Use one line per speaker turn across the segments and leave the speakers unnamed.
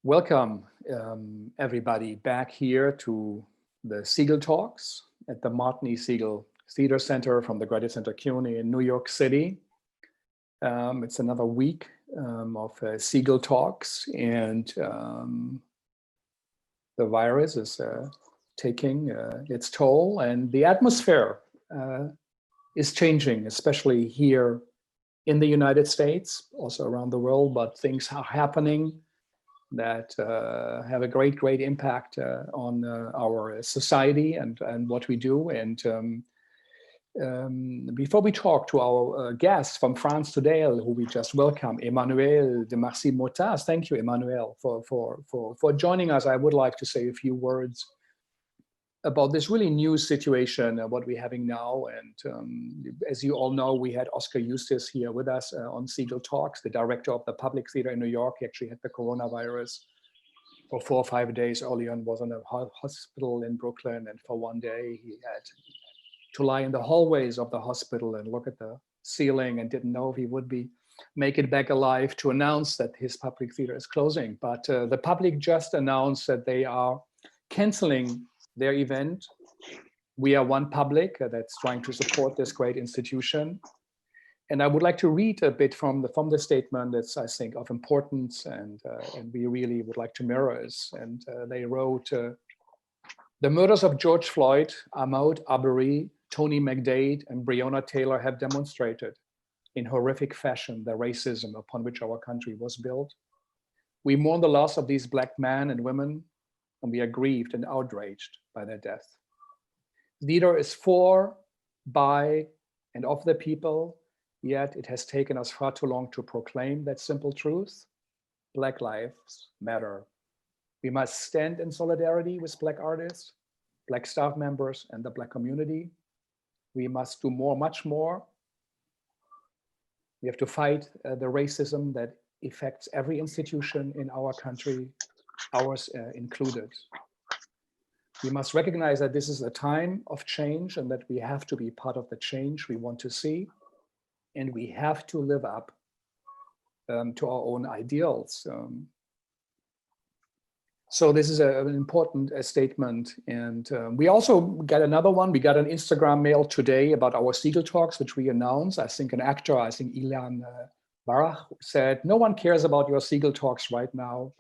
Welcome, everybody, back here to the Siegel Talks at the Martin E. Siegel Theater Center from the Graduate Center CUNY in New York City. It's another week of Siegel Talks, and the virus is taking its toll, and the atmosphere is changing, especially here in the United States, also around the world, but things are happening that have a great impact on our society and what we do. And before we talk to our guest from France today, who we just welcome, Emmanuel de Marcy-Motas. Thank you, Emmanuel, for joining us. I would like to say a few words about this really new situation, what we're having now. And as you all know, we had Oscar Eustis here with us on Siegel Talks, the director of the Public Theater in New York. He actually had the coronavirus for 4 or 5 days. Early on was in a hospital in Brooklyn, and for one day he had to lie in the hallways of the hospital and look at the ceiling and didn't know if he would make it back alive to announce that his public theater is closing. But the public just announced that they are canceling their event. We are one public that's trying to support this great institution. And I would like to read a bit from the statement that's, I think, of importance, and we really would like to mirror this. And they wrote, the murders of George Floyd, Ahmaud Arbery, Tony McDade, and Breonna Taylor have demonstrated in horrific fashion the racism upon which our country was built. We mourn the loss of these Black men and women, and we are grieved and outraged by their death. Theater is for, by, and of the people, yet it has taken us far too long to proclaim that simple truth. Black lives matter. We must stand in solidarity with Black artists, Black staff members, and the Black community. We must do more, much more. We have to fight the racism that affects every institution in our country, ours included. We must recognize that this is a time of change and that we have to be part of the change we want to see. And we have to live up to our own ideals. So this is an important statement. And we also got another one. We got an Instagram mail today about our Siegel Talks, which we announced. I think an actor, Ilan Barach, said, no one cares about your Siegel Talks right now.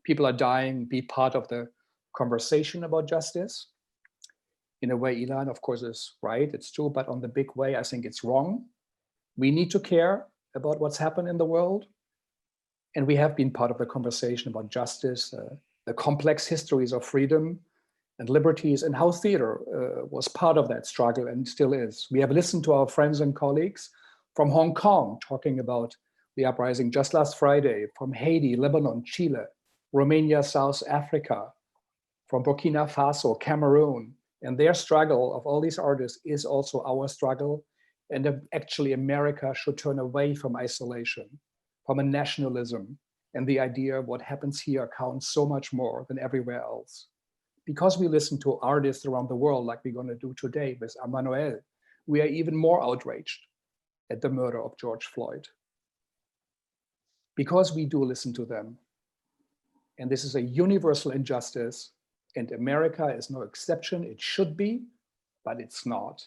People are dying. Be part of the conversation about justice. In a way, Ilan, of course, is right. It's true. But on the big way, I think it's wrong. We need to care about what's happened in the world. And we have been part of the conversation about justice, the complex histories of freedom and liberties, and how theater was part of that struggle and still is. We have listened to our friends and colleagues from Hong Kong talking about the uprising just last Friday, from Haiti, Lebanon, Chile, Romania, South Africa, from Burkina Faso, Cameroon. And their struggle of all these artists is also our struggle. And actually, America should turn away from isolation, from a nationalism, and the idea of what happens here counts so much more than everywhere else. Because we listen to artists around the world, like we're going to do today with Emmanuel, we are even more outraged at the murder of George Floyd. Because we do listen to them. And this is a universal injustice, and America is no exception. It should be, but it's not.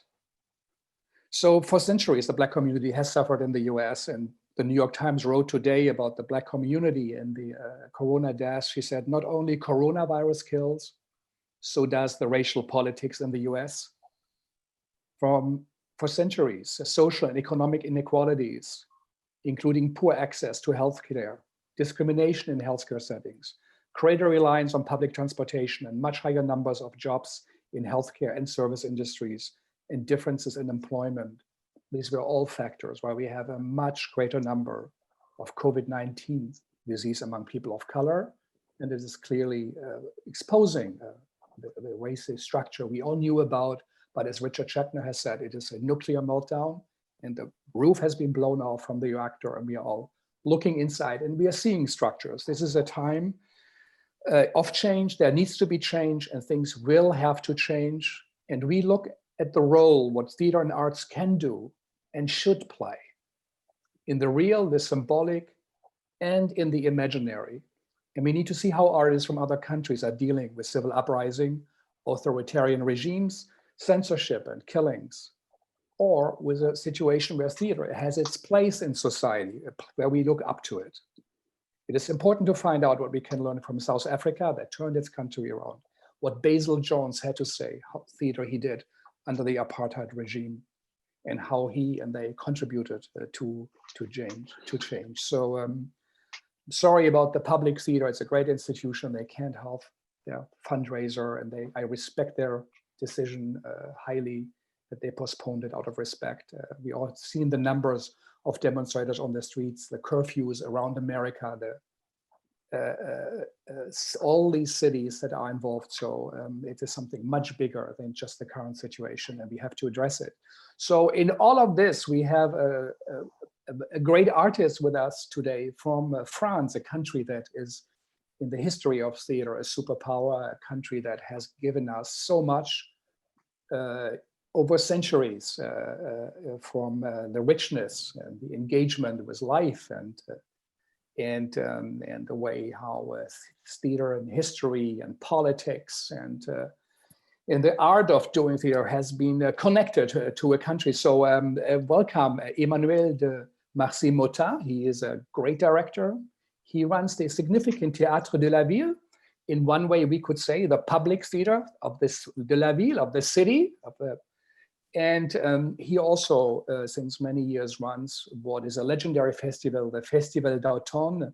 So for centuries, the Black community has suffered in the US, and the New York Times wrote today about the Black community and the corona deaths. She said, not only coronavirus kills, so does the racial politics in the US. For centuries, social and economic inequalities, including poor access to healthcare, discrimination in healthcare settings, greater reliance on public transportation, and much higher numbers of jobs in healthcare and service industries, and differences in employment. These were all factors why we have a much greater number of COVID-19 disease among people of color. And it is clearly exposing the racist structure we all knew about. But as Richard Shatner has said, it is a nuclear meltdown, and the roof has been blown off from the reactor, and we are all looking inside and we are seeing structures. This is a time of change. There needs to be change, and things will have to change. And we look at the role what theater and arts can do and should play in the real, the symbolic, and in the imaginary. And we need to see how artists from other countries are dealing with civil uprising, authoritarian regimes, censorship and killings, or with a situation where theater has its place in society, where we look up to it. It is important to find out what we can learn from South Africa that turned its country around, what Basil Jones had to say, how theater he did under the apartheid regime, and how he and they contributed to change. So sorry about the public theater. It's a great institution. They can't help their fundraiser, and I respect their decision highly that they postponed it out of respect. We all seen the numbers of demonstrators on the streets, the curfews around America, all these cities that are involved. So it is something much bigger than just the current situation, and we have to address it. So in all of this, we have a great artist with us today from France, a country that is in the history of theater a superpower, a country that has given us so much over centuries, from the richness and the engagement with life and the way how theater and history and politics and the art of doing theater has been connected to a country. So welcome, Emmanuel de Marcy-Motta. He is a great director. He runs the significant Théâtre de la Ville. In one way, we could say the public theater of this de la Ville, of the city. And he also, since many years, runs what is a legendary festival, the Festival d'Automne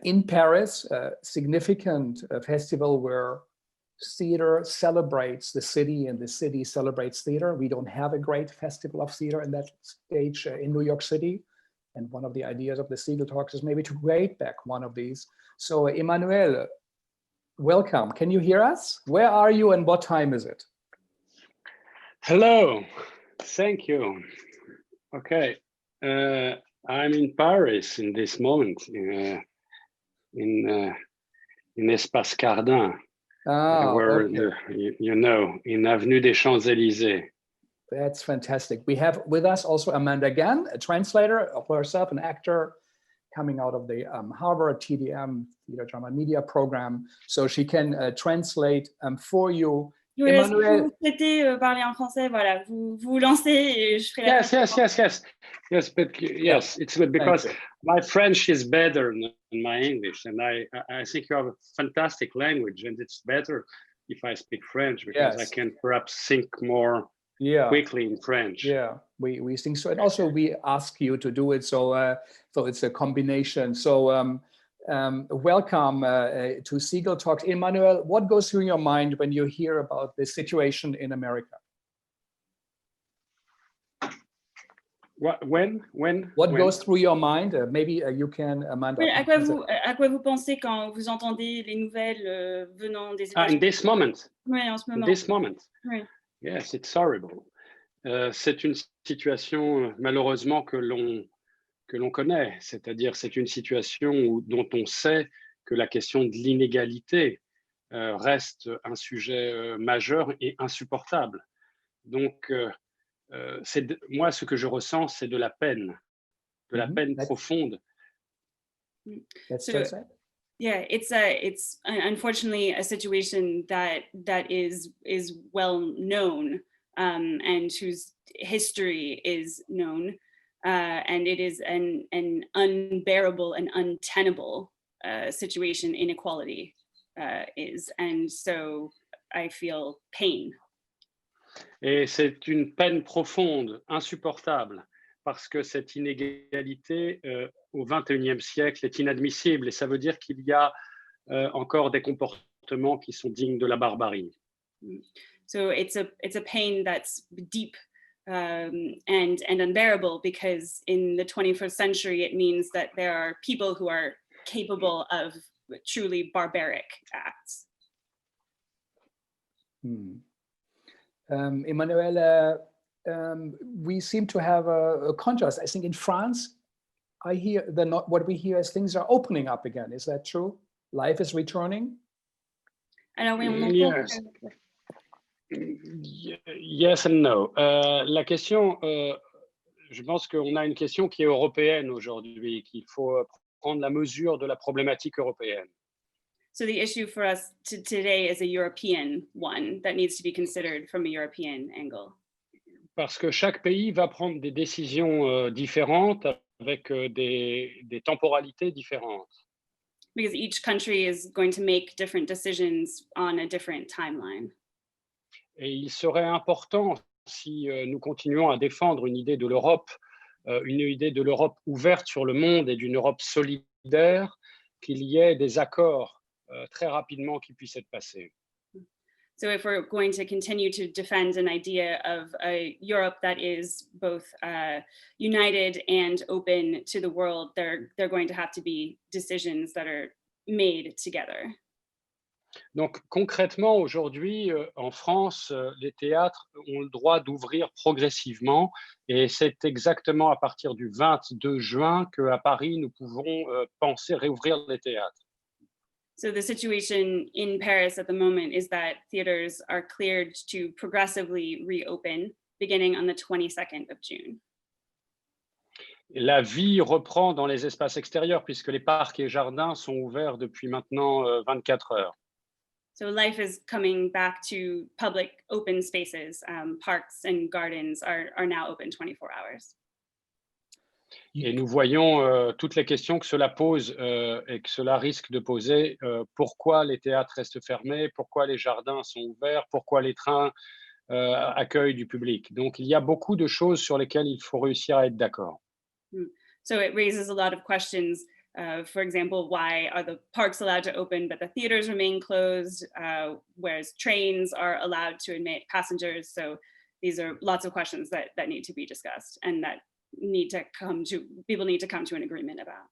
in Paris, a significant festival where theater celebrates the city and the city celebrates theater. We don't have a great festival of theater in that stage in New York City. And one of the ideas of the Segal Talks is maybe to create back one of these. So Emmanuel, welcome. Can you hear us? Where are you and what time is it?
Hello, thank you. Okay, I'm in Paris in this moment, in Espace Cardin, where okay. you know, in Avenue des Champs-Élysées.
That's fantastic. We have with us also Amanda Gann, a translator of herself, an actor coming out of the Harvard TDM, Theater Drama Media program. So she can translate for you.
Je vous laisse, vous souhaitez parler en français, voilà, vous lancez et je ferai la
Yes, but yes, it's good because my French is better than my English, and I think you have a fantastic language, and it's better if I speak French because I can perhaps think more quickly in French.
Yeah, we think so, and also we ask you to do it, so so it's a combination. So welcome to Segal Talks. Emmanuel, what goes through your mind when you hear about the situation in America?
When?
What goes through your mind? Maybe you can, Amanda.
Oui, à quoi vous pensez quand vous entendez les nouvelles venant des États-Unis?
In this moment.
Oui, en ce moment.
In this moment.
Oui.
Yes, it's horrible. C'est une situation malheureusement que l'on connaît, c'est-à-dire c'est une situation dont on sait que la question de l'inégalité reste un sujet majeur et insupportable. Donc, moi, ce que je ressens, c'est de la peine profonde.
Yeah, it's unfortunately a situation that is well known and whose history is known. And it is an unbearable and untenable situation inequality is. And so I feel pain.
Et c'est une peine profonde, insupportable, parce que cette inégalité au XXIe siècle est inadmissible. Et ça veut dire qu'il y a encore des comportements qui sont dignes de la barbarie.
So it's a pain that's deep. And unbearable because in the 21st century, it means that there are people who are capable of truly barbaric acts.
Emmanuel, we seem to have a contrast. I think in France, I hear what we hear is things are opening up again. Is that true? Life is returning?
Alors, oui, on
yes. Yes and no. La question, je pense qu'on a une question qui est européenne aujourd'hui, qu'il faut prendre la mesure de la problématique européenne.
So the issue for us today is a European one that needs to be considered from a European angle.
Parce que chaque pays va prendre des décisions différentes avec des temporalités différentes.
Because each country is going to make different decisions on a different timeline.
Et il serait important, si nous continuons à défendre une idée de l'Europe ouverte sur le monde et d'une Europe solidaire, qu'il y ait des accords très rapidement qui puissent être passés.
So if we're going to continue to defend an idea of a Europe that is both united and open to the world, they're going to have to be decisions that are made together.
Donc concrètement, aujourd'hui, en France, les théâtres ont le droit d'ouvrir progressivement et c'est exactement à partir du 22 juin qu'à Paris, nous pouvons penser réouvrir les théâtres.
So the situation in Paris at the moment is that theaters are cleared to progressively reopen beginning on the 22nd of June.
La vie reprend dans les espaces extérieurs puisque les parcs et jardins sont ouverts depuis maintenant 24 heures.
So life is coming back to public open spaces. Parks and gardens are now open 24 hours.
Et nous voyons toutes les questions que cela pose et que cela risque de poser. Pourquoi les théâtres restent fermés? Pourquoi les jardins sont ouverts? Pourquoi les trains accueillent du public? Donc, il y a beaucoup de choses sur lesquelles il faut réussir à être d'accord.
So it raises a lot of questions. For example, why are the parks allowed to open, but the theaters remain closed, whereas trains are allowed to admit passengers? So these are lots of questions that need to be discussed and that people need to come to an agreement about.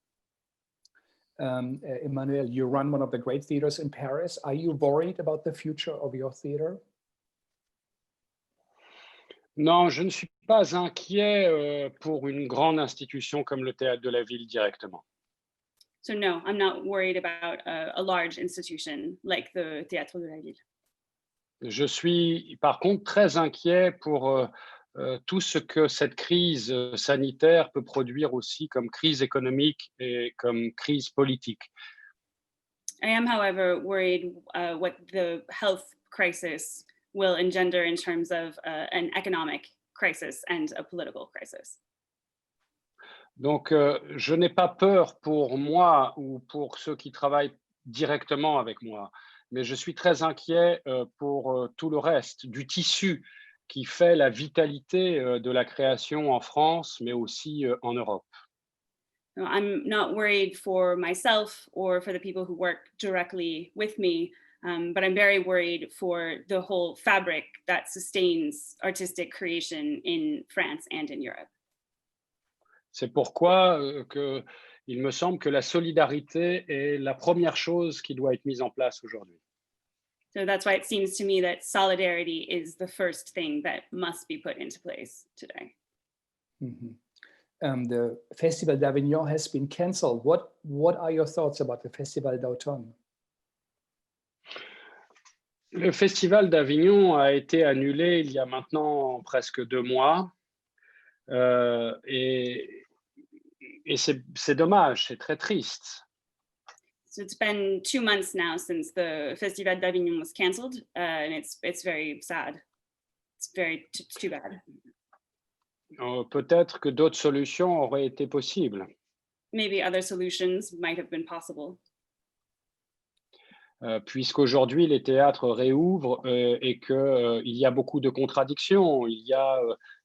Emmanuel, you run one of the great theaters in Paris. Are you worried about the future of your theater?
Non, je ne suis pas inquiet pour une grande institution comme le Théâtre de la Ville directement.
So no, I'm not worried about a large institution like the Théâtre de la Ville.
Je suis par contre très inquiet pour tout ce que cette crise sanitaire peut produire aussi comme crise économique et comme crise politique.
I am, however, worried what the health crisis will engender in terms of an economic crisis and a political crisis.
Donc, je n'ai pas peur pour moi ou pour ceux qui travaillent directement avec moi, mais je suis très inquiet pour tout le reste du tissu qui fait la vitalité de la création en France, mais aussi en Europe.
So I'm not worried for myself or for the people who work directly with me, but I'm very worried for the whole fabric that sustains artistic creation in France and in Europe.
C'est pourquoi il me semble que la solidarité est la première chose qui doit être mise en place aujourd'hui.
So that's why it seems to me that solidarity is the first thing that must be put into place today.
Mm-hmm. The Festival d'Avignon has been cancelled. What are your thoughts about the Festival d'Automne?
Le Festival d'Avignon a été annulé il y a maintenant presque 2 mois. Et c'est dommage, c'est très triste.
So it's been 2 months now since the Festival d'Avignon was cancelled, and it's very sad. It's too bad.
Peut-être que d'autres solutions auraient été possibles.
Maybe other solutions might have been possible.
Puisqu'aujourd'hui les théâtres réouvrent et qu'il y a beaucoup de contradictions. Il y a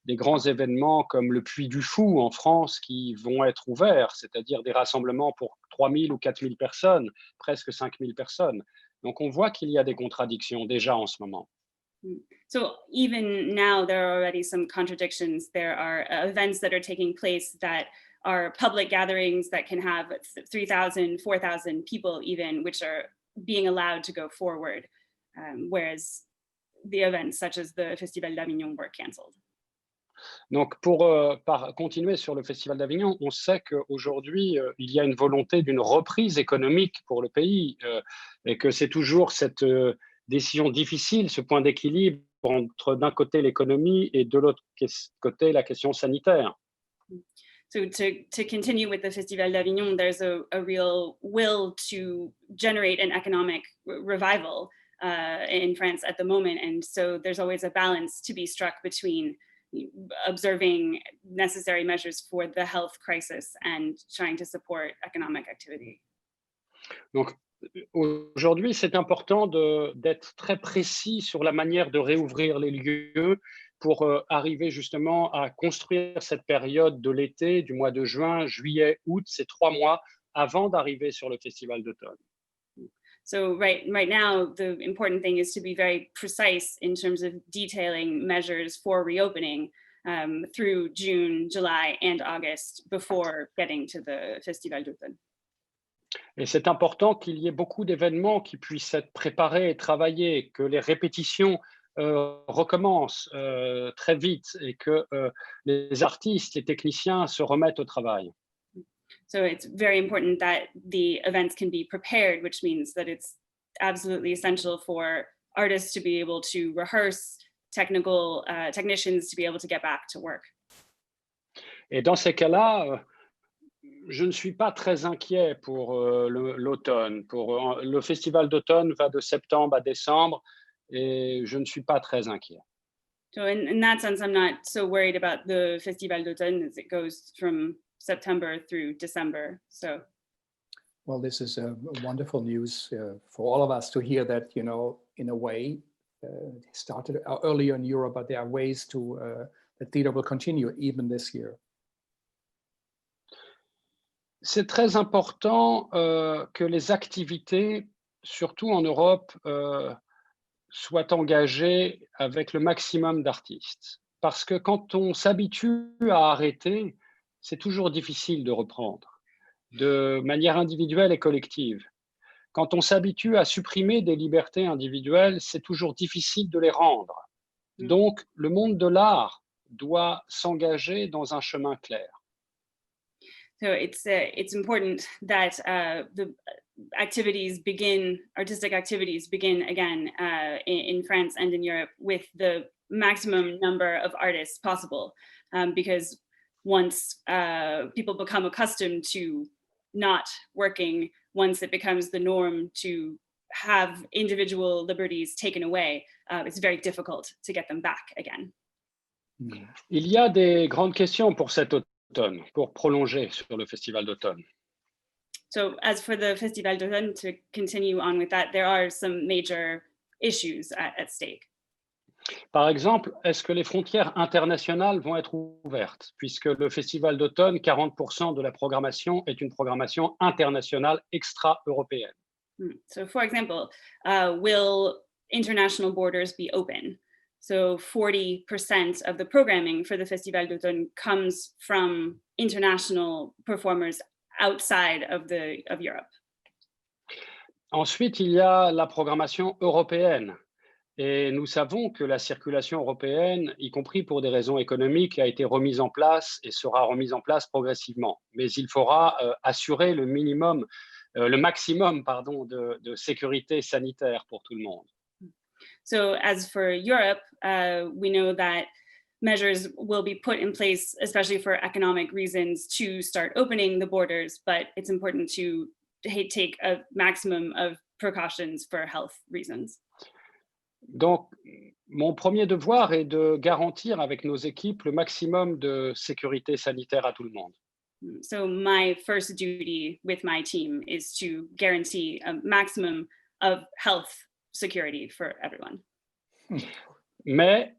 des grands événements comme le Puy du Fou en France qui vont être ouverts, c'est-à-dire des rassemblements pour 3 000 ou 4 000 personnes, presque 5 000 personnes. Donc on voit qu'il y a des contradictions déjà en ce moment.
So even now, there are already some contradictions. There are events that are taking place that are public gatherings that can have 3,000, 4,000 people even, which are being allowed to go forward, whereas the events such as the Festival d'Avignon were cancelled.
Donc, pour continuer sur le Festival d'Avignon, on sait qu'aujourd'hui, il y a une volonté d'une reprise économique pour le pays et que c'est toujours cette décision difficile, ce point d'équilibre entre d'un côté l'économie et de l'autre côté la question sanitaire.
So to continue with the Festival d'Avignon, there's a real will to generate an economic revival in France at the moment. And so there's always a balance to be struck between observing necessary measures for the health crisis and trying to support economic activity.
Donc, aujourd'hui, c'est important d'être très précis sur la manière de réouvrir les lieux pour arriver justement à construire cette période de l'été, du mois de juin, juillet, août, ces 3 mois avant d'arriver sur le festival d'automne.
So right now, the important thing is to be very precise in terms of detailing measures for reopening through June, July, and August before getting to the Festival d'automne.
Et c'est important qu'il y ait beaucoup d'événements qui puissent être préparés et travaillés, que les répétitions recommencent très vite et que les artistes, les techniciens se remettent au travail.
So it's very important that the events can be prepared, which means that it's absolutely essential for artists to be able to rehearse, technicians to be able to get back to work.
Et dans ces cas-là, je ne suis pas très inquiet pour l'automne. Le festival d'automne va de septembre à décembre et je ne suis pas très inquiet.
So in that sense, I'm not so worried about the Festival d'automne as it goes from September through December. So,
well, this is wonderful news for all of us to hear that, you know, in a way, it started earlier in Europe, but there are ways to that theater will continue even this year.
C'est très important que les activités, surtout en Europe, soient engagées avec le maximum d'artistes. Parce que quand on s'habitue à arrêter, c'est toujours difficile de reprendre, de manière individuelle et collective. Quand on s'habitue à supprimer des libertés individuelles, c'est toujours difficile de les rendre. Donc, le monde de l'art doit s'engager dans un chemin clair.
So it's important that the artistic activities begin again in France and in Europe with the maximum number of artists possible, because once people become accustomed to not working, once it becomes the norm to have individual liberties taken away, it's very difficult to get them back again.
Il y a des grandes questions pour cet automne, pour prolonger sur le festival d'automne.
So as for the Festival d'automne, to continue on with that, there are some major issues at stake.
Par exemple, est-ce que les frontières internationales vont être ouvertes? Puisque le festival d'automne, 40% de la programmation est une programmation internationale extra-européenne.
So for example, will international borders be open? So 40% of the programming for the Festival d'automne comes from international performers outside of Europe.
Ensuite, il y a la programmation européenne. Et nous savons que la circulation européenne, y compris pour des raisons économiques, a été remise en place et sera remise en place progressivement. Mais il faudra assurer le maximum de sécurité sanitaire pour tout le monde.
So as for Europe, we know that measures will be put in place, especially for economic reasons, to start opening the borders, but it's important to take a maximum of precautions for health reasons.
Donc, mon premier devoir est de garantir avec nos équipes le maximum de sécurité sanitaire à tout le monde.
So my first duty with my team is to guarantee a maximum of health security for everyone.
Mais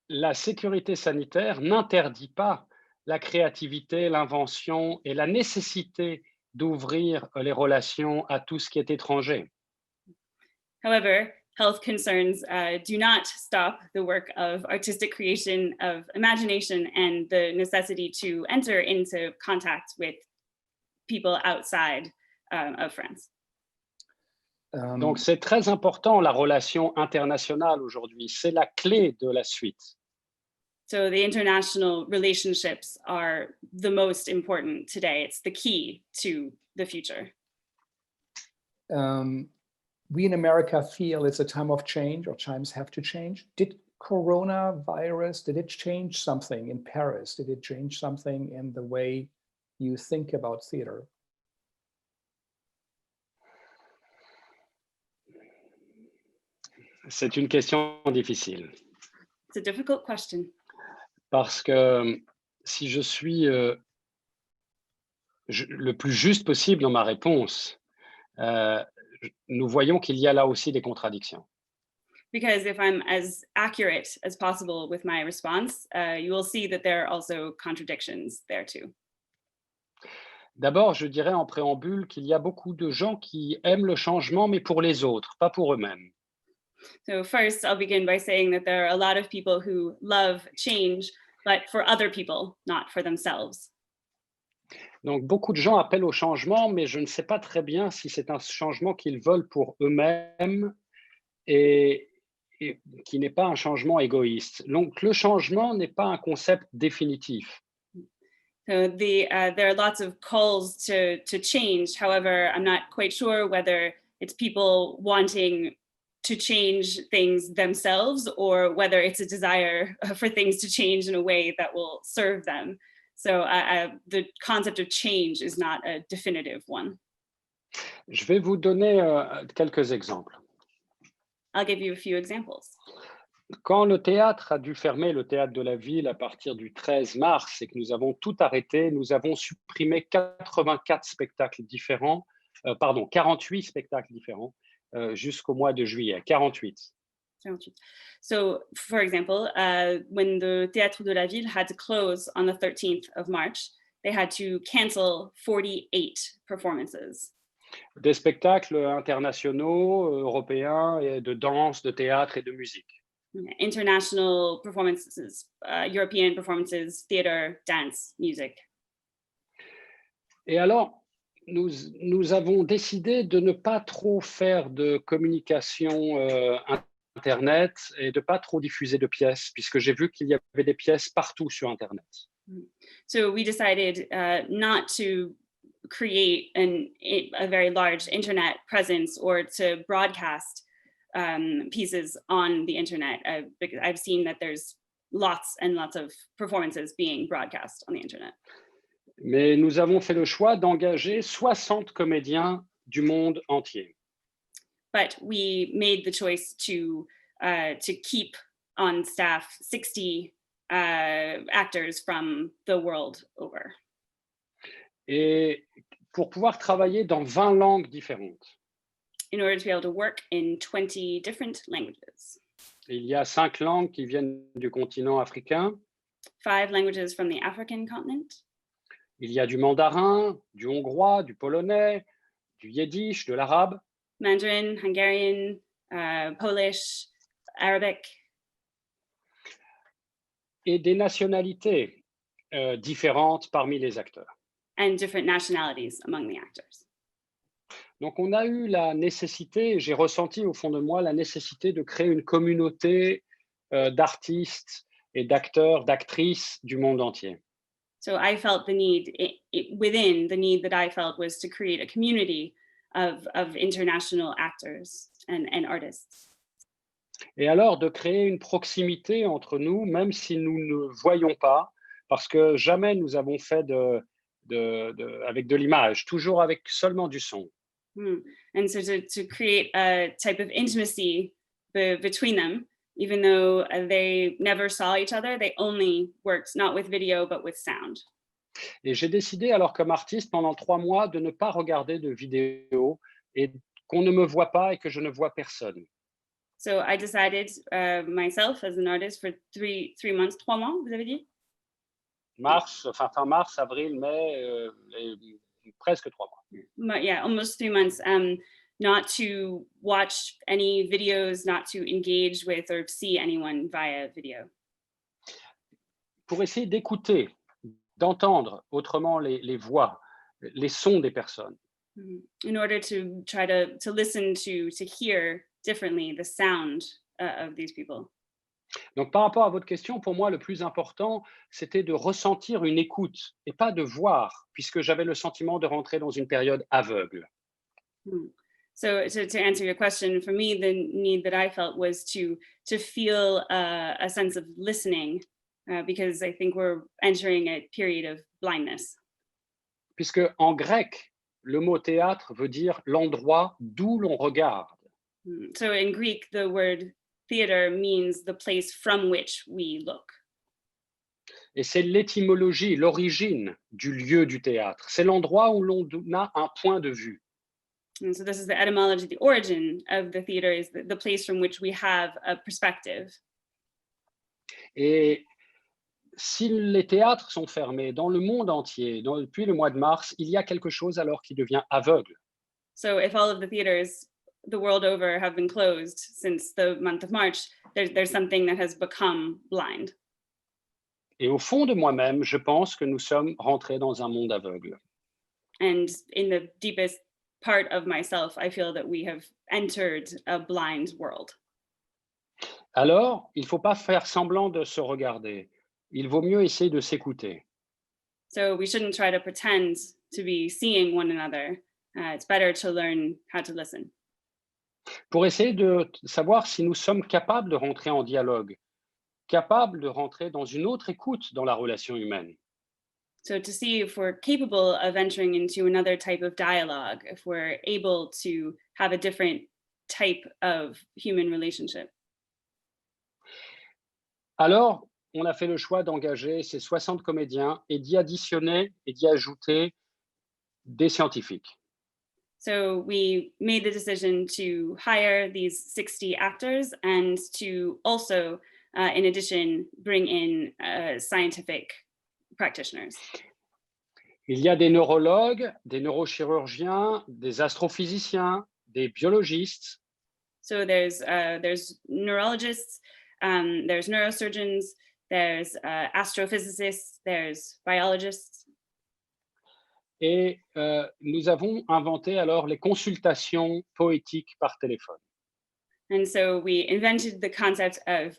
la sécurité sanitaire n'interdit pas la créativité, l'invention et la nécessité d'ouvrir les relations à tout ce qui est étranger.
However, health concerns do not stop the work of artistic creation, of imagination, and the necessity to enter into contact with people outside of France.
Donc, c'est très important, la relation internationale aujourd'hui. C'est la clé de la suite.
So the international relationships are the most important today. It's the key to the future.
We in America feel it's a time of change, or times have to change. coronavirus, did it change something in Paris? Did it change something in the way you think about theater?
C'est une question difficile
It's a difficult question
parce que si je suis le plus juste possible dans ma réponse, euh, nous voyons qu'il y a là aussi des contradictions.
because if I'm as accurate as possible with my response, you will see that there are also contradictions there too.
D'abord, je dirais en préambule qu'il y a beaucoup de gens qui aiment le changement, mais pour les autres, pas pour eux-mêmes.
So first, I'll begin by saying that there are a lot of people who love change, but for other people, not for themselves.
Donc, beaucoup de gens appellent au changement, mais je ne sais pas très bien si c'est un changement qu'ils veulent pour eux-mêmes et qui n'est pas un changement égoïste. Donc, le changement n'est pas un concept définitif.
So there are lots of calls to change. However, I'm not quite sure whether it's people wanting to change things themselves or whether it's a desire for things to change in a way that will serve them. So the concept of change is not a definitive one.
Je vais vous donner quelques exemples.
I'll give you a few examples.
Quand le théâtre a dû fermer, le théâtre de la ville, à partir du 13 mars, et que nous avons tout arrêté, nous avons supprimé 84 spectacles différents, 48 spectacles différents jusqu'au mois de juillet, 48.
So, for example, when the Théâtre de la Ville had to close on the 13th of March, they had to cancel 48 performances.
Des spectacles internationaux, européens, et de danse, de théâtre et de musique.
International performances, European performances, theater, dance, music.
Et alors, nous avons décidé de ne pas trop faire de communication Internet et de pas trop diffuser de pièces, puisque j'ai vu qu'il y avait des pièces partout sur Internet.
So we decided not to create a very large internet presence or to broadcast pieces on the internet. Because I've seen that there's lots and lots of performances being broadcast on the internet.
Mais nous avons fait le choix d'engager 60 comédiens du monde entier.
But we made the choice to keep on staff 60 actors from the world over.
Et pour pouvoir travailler dans 20 langues différentes.
In order to be able to work in 20 different languages.
Il y a 5 langues qui viennent du continent africain.
5 languages from the African continent.
Il y a du mandarin, du hongrois, du polonais, du yiddish, de l'arabe.
Mandarin, Hungarian, Polish, Arabic.
Et des nationalités différentes parmi les acteurs.
And different nationalities among the actors.
Donc on a eu la nécessité, j'ai ressenti au fond de moi la nécessité de créer une communauté d'artistes et d'acteurs, d'actrices du monde entier.
So I felt the need within the need that I felt was to create a community of international actors and artists.
Et alors de créer une proximité entre nous, même si nous ne voyons pas, parce que jamais nous avons fait avec de l'image, toujours avec seulement du son.
And so to create a type of intimacy between them, even though they never saw each other, they only worked not with video, but with sound.
Et j'ai décidé, alors comme artiste, pendant 3 mois, de ne pas regarder de vidéos et qu'on ne me voit pas et que je ne vois personne.
So I decided myself as an artist for 3 months, 3 mois, vous avez dit?
Fin mars, avril, mai, presque 3 mois.
Yeah, almost 3 months. Not to watch any videos, not to engage with or see anyone via video.
Pour essayer d'écouter, d'entendre autrement les voix, les sons des personnes.
In order to try to listen to hear differently the sound of these people.
Donc par rapport à votre question, pour moi, le plus important, c'était de ressentir une écoute et pas de voir, puisque j'avais le sentiment de rentrer dans une période aveugle.
So to answer your question, for me, the need that I felt was to feel a sense of listening, because I think we're entering a period of blindness.
Puisque en grec, le mot théâtre veut dire l'endroit d'où l'on regarde.
So in Greek, the word theater means the place from which we look.
Et c'est l'étymologie, l'origine du lieu du théâtre. C'est l'endroit où l'on a un point de vue.
And so this is the etymology, the origin of the theater is the place from which we have a perspective.
Et si les théâtres sont fermés dans le monde entier depuis le mois de mars, il y a quelque chose alors qui devient aveugle.
So if all of the theaters the world over have been closed since the month of March, there's something that has become blind.
Et au fond de moi-même, je pense que nous sommes rentrés dans un monde aveugle.
And in the deepest part of myself, I feel that we have entered a blind world.
Alors, il ne faut pas faire semblant de se regarder. Il vaut mieux essayer de s'écouter.
So we shouldn't try to pretend to be seeing one another. It's better to learn how to listen.
Pour essayer de savoir si nous sommes capables de rentrer en dialogue, capables de rentrer dans une autre écoute dans la relation humaine.
So to see if we're capable of entering into another type of dialogue, if we're able to have a different type of human relationship.
Alors, on a fait le choix d'engager ces 60 comédiens et d'y additionner et d'y ajouter des scientifiques.
So we made the decision to hire these 60 actors and to also, in addition, bring in scientific practitioners.
Il y a des neurologues, des neurochirurgiens, des astrophysiciens, des biologistes.
So there's neurologists, there's neurosurgeons, there's astrophysicists, there's biologists.
Et nous avons inventé alors les consultations poétiques par téléphone.
And so we invented the concept of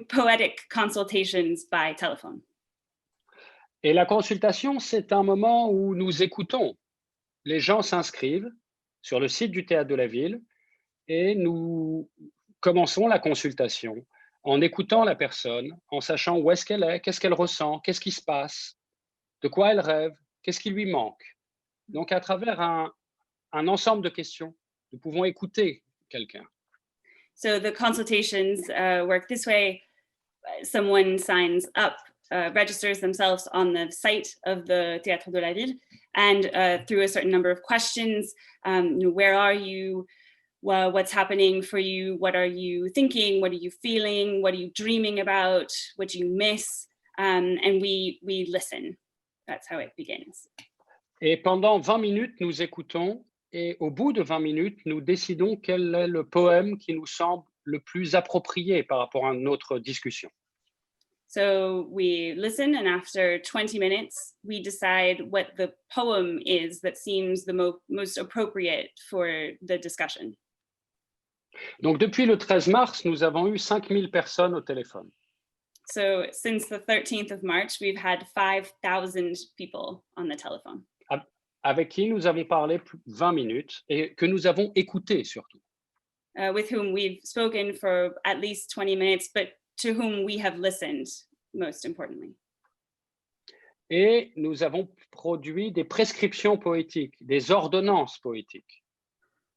poetic consultations by telephone.
Et la consultation, c'est un moment où nous écoutons. Les gens s'inscrivent sur le site du Théâtre de la Ville et nous commençons la consultation en écoutant la personne, en sachant où est-ce qu'elle est, qu'est-ce qu'elle ressent, qu'est-ce qui se passe, de quoi elle rêve, qu'est-ce qui lui manque. Donc, à travers un ensemble de questions, nous pouvons écouter quelqu'un.
So the consultations work this way. Someone signs up, registers themselves on the site of the Théâtre de la Ville, and through a certain number of questions, where are you? What's happening for you? What are you thinking? What are you feeling? What are you dreaming about? What do you miss? And we listen. That's how it begins.
Et pendant 20 minutes, nous écoutons et au bout de 20 minutes, nous décidons quel est le poème qui nous semble le plus approprié par rapport à notre discussion.
So we listen, and after 20 minutes, we decide what the poem is that seems the most appropriate for the discussion.
Donc, depuis le 13 mars, nous avons eu 5000 personnes au téléphone.
So since the 13th of March, we've had 5,000 people on the telephone.
Avec qui nous avons parlé 20 minutes et que nous avons écouté surtout.
With whom we've spoken for at least 20 minutes, but to whom we have listened, most importantly.
Et nous avons produit des prescriptions poétiques, des ordonnances poétiques.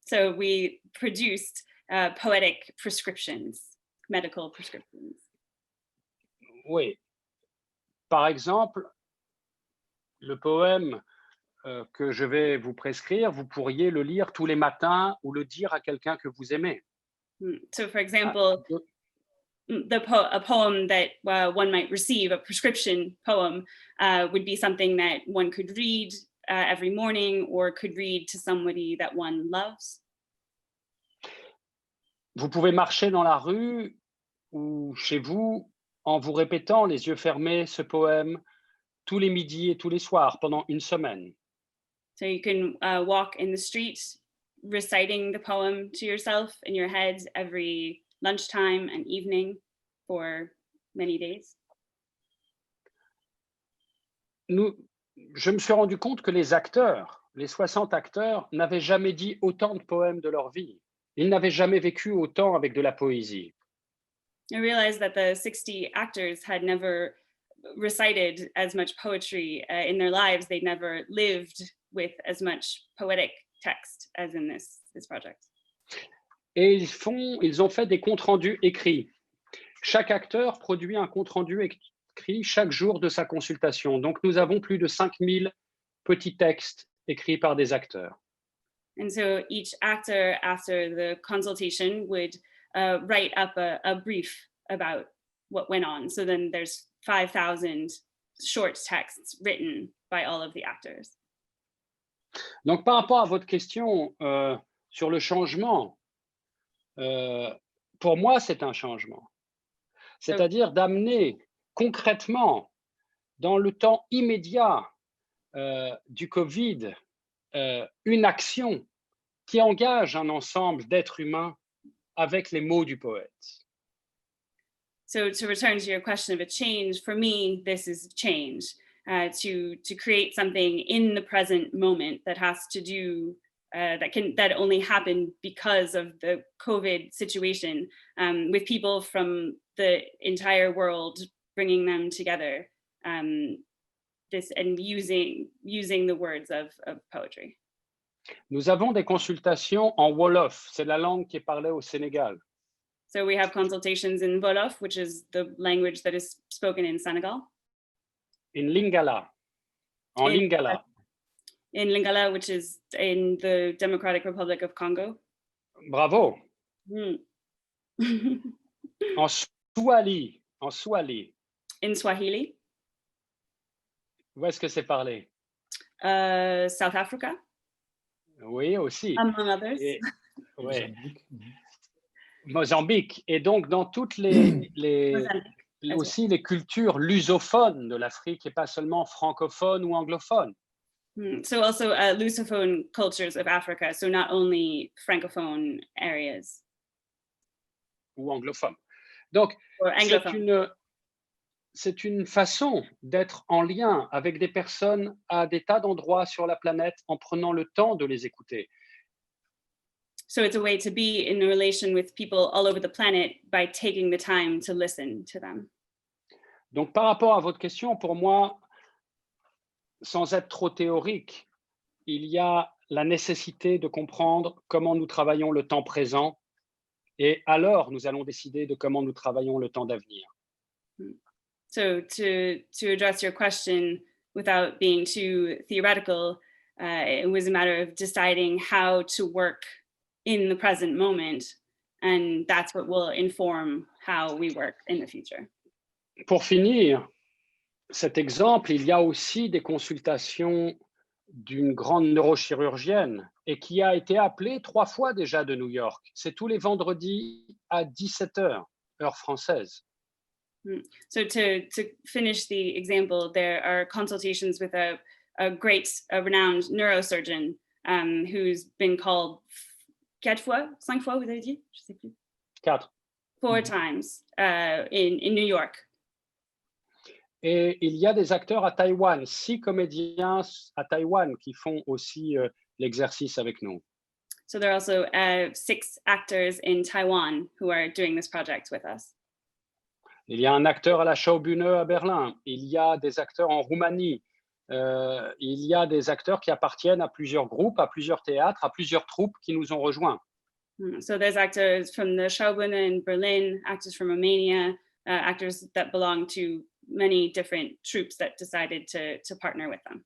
So we produced poetic prescriptions, medical prescriptions.
Oui. Par exemple, le poème que je vais vous prescrire, vous pourriez le lire tous les matins ou le dire à quelqu'un que vous aimez.
So for example, a poem that one might receive, a prescription poem, would be something that one could read every morning or could read to somebody that one loves.
Vous pouvez marcher dans la rue ou chez vous en vous répétant les yeux fermés ce poème tous les midis et tous les soirs pendant une semaine.
So you can walk in the street reciting the poem to yourself in your head every lunchtime and evening for many days.
Nous je me suis rendu compte que les acteurs, les 60 acteurs, n'avaient jamais dit autant de poèmes de leur vie. Ils n'avaient jamais vécu autant avec de la poésie.
I realized that the 60 actors had never recited as much poetry in their lives. They'd never lived with as much poetic text as in this project.
Et ils ont fait des comptes rendus écrits. Chaque acteur produit un compte rendu écrit chaque jour de sa consultation. Donc, nous avons plus de 5000 petits textes écrits par des acteurs.
And so each actor, after the consultation, would write up a brief about what went on. So then there's 5,000 short texts written by all of the actors.
Donc, par rapport à votre question sur le changement, pour moi, c'est un changement. C'est-à-dire d'amener concrètement, dans le temps immédiat du Covid, une action qui engage un ensemble d'êtres humains avec les mots du poète.
So to return to your question of a change, for me, this is change. To create something in the present moment that has to do that only happened because of the COVID situation, with people from the entire world, bringing them together, and using the words of poetry.
Nous avons des consultations en Wolof, c'est la langue qui est parlée au Sénégal.
So we have consultations in Wolof, which is the language that is spoken in Senegal.
En Lingala.
In Lingala, which is in the Democratic Republic of Congo.
Bravo.
Mm.
En Swahili.
In Swahili.
Où est-ce que c'est parlé?
South Africa.
Oui, aussi.
Among others.
Ouais. Mozambique. Et donc, dans toutes les aussi les cultures lusophones de l'Afrique et pas seulement francophones ou anglophones.
So also lusophone cultures of Africa, so not only francophone areas.
Ou anglophones. Donc, c'est une façon d'être en lien avec des personnes à des tas d'endroits sur la planète en prenant le temps de les écouter.
So it's a way to be in a relation with people all over the planet by taking the time to listen to them.
Donc, par rapport à votre question, pour moi, sans être trop théorique, il y a la nécessité de comprendre comment nous travaillons le temps présent et alors nous allons décider de comment nous travaillons le temps d'avenir.
So to address your question without being too theoretical, it was a matter of deciding how to work in the present moment, and that's what will inform how we work in the future.
Pour finir cet exemple, il y a aussi des consultations d'une grande neurochirurgienne et qui a été appelée 3 fois déjà de New York. C'est tous les vendredis à 17h, heure française.
So to finish the example, there are consultations with a renowned neurosurgeon who's been called 4 fois, 5 fois, vous avez dit? Je sais plus.
4.
4 times in New York.
Et il y a des acteurs à Taïwan, 6 comédiens à Taïwan qui font aussi l'exercice avec nous.
So there are also 6 actors in Taiwan who are doing this project with us.
Il y a un acteur à la Schaubühne à Berlin. Il y a des acteurs en Roumanie. Il y a des acteurs qui appartiennent à plusieurs groupes, à plusieurs théâtres, à plusieurs troupes qui nous ont rejoints.
So there's actors from the Schaubühne in Berlin, actors from Romania, actors that belong to many different troupes that decided to partner with them.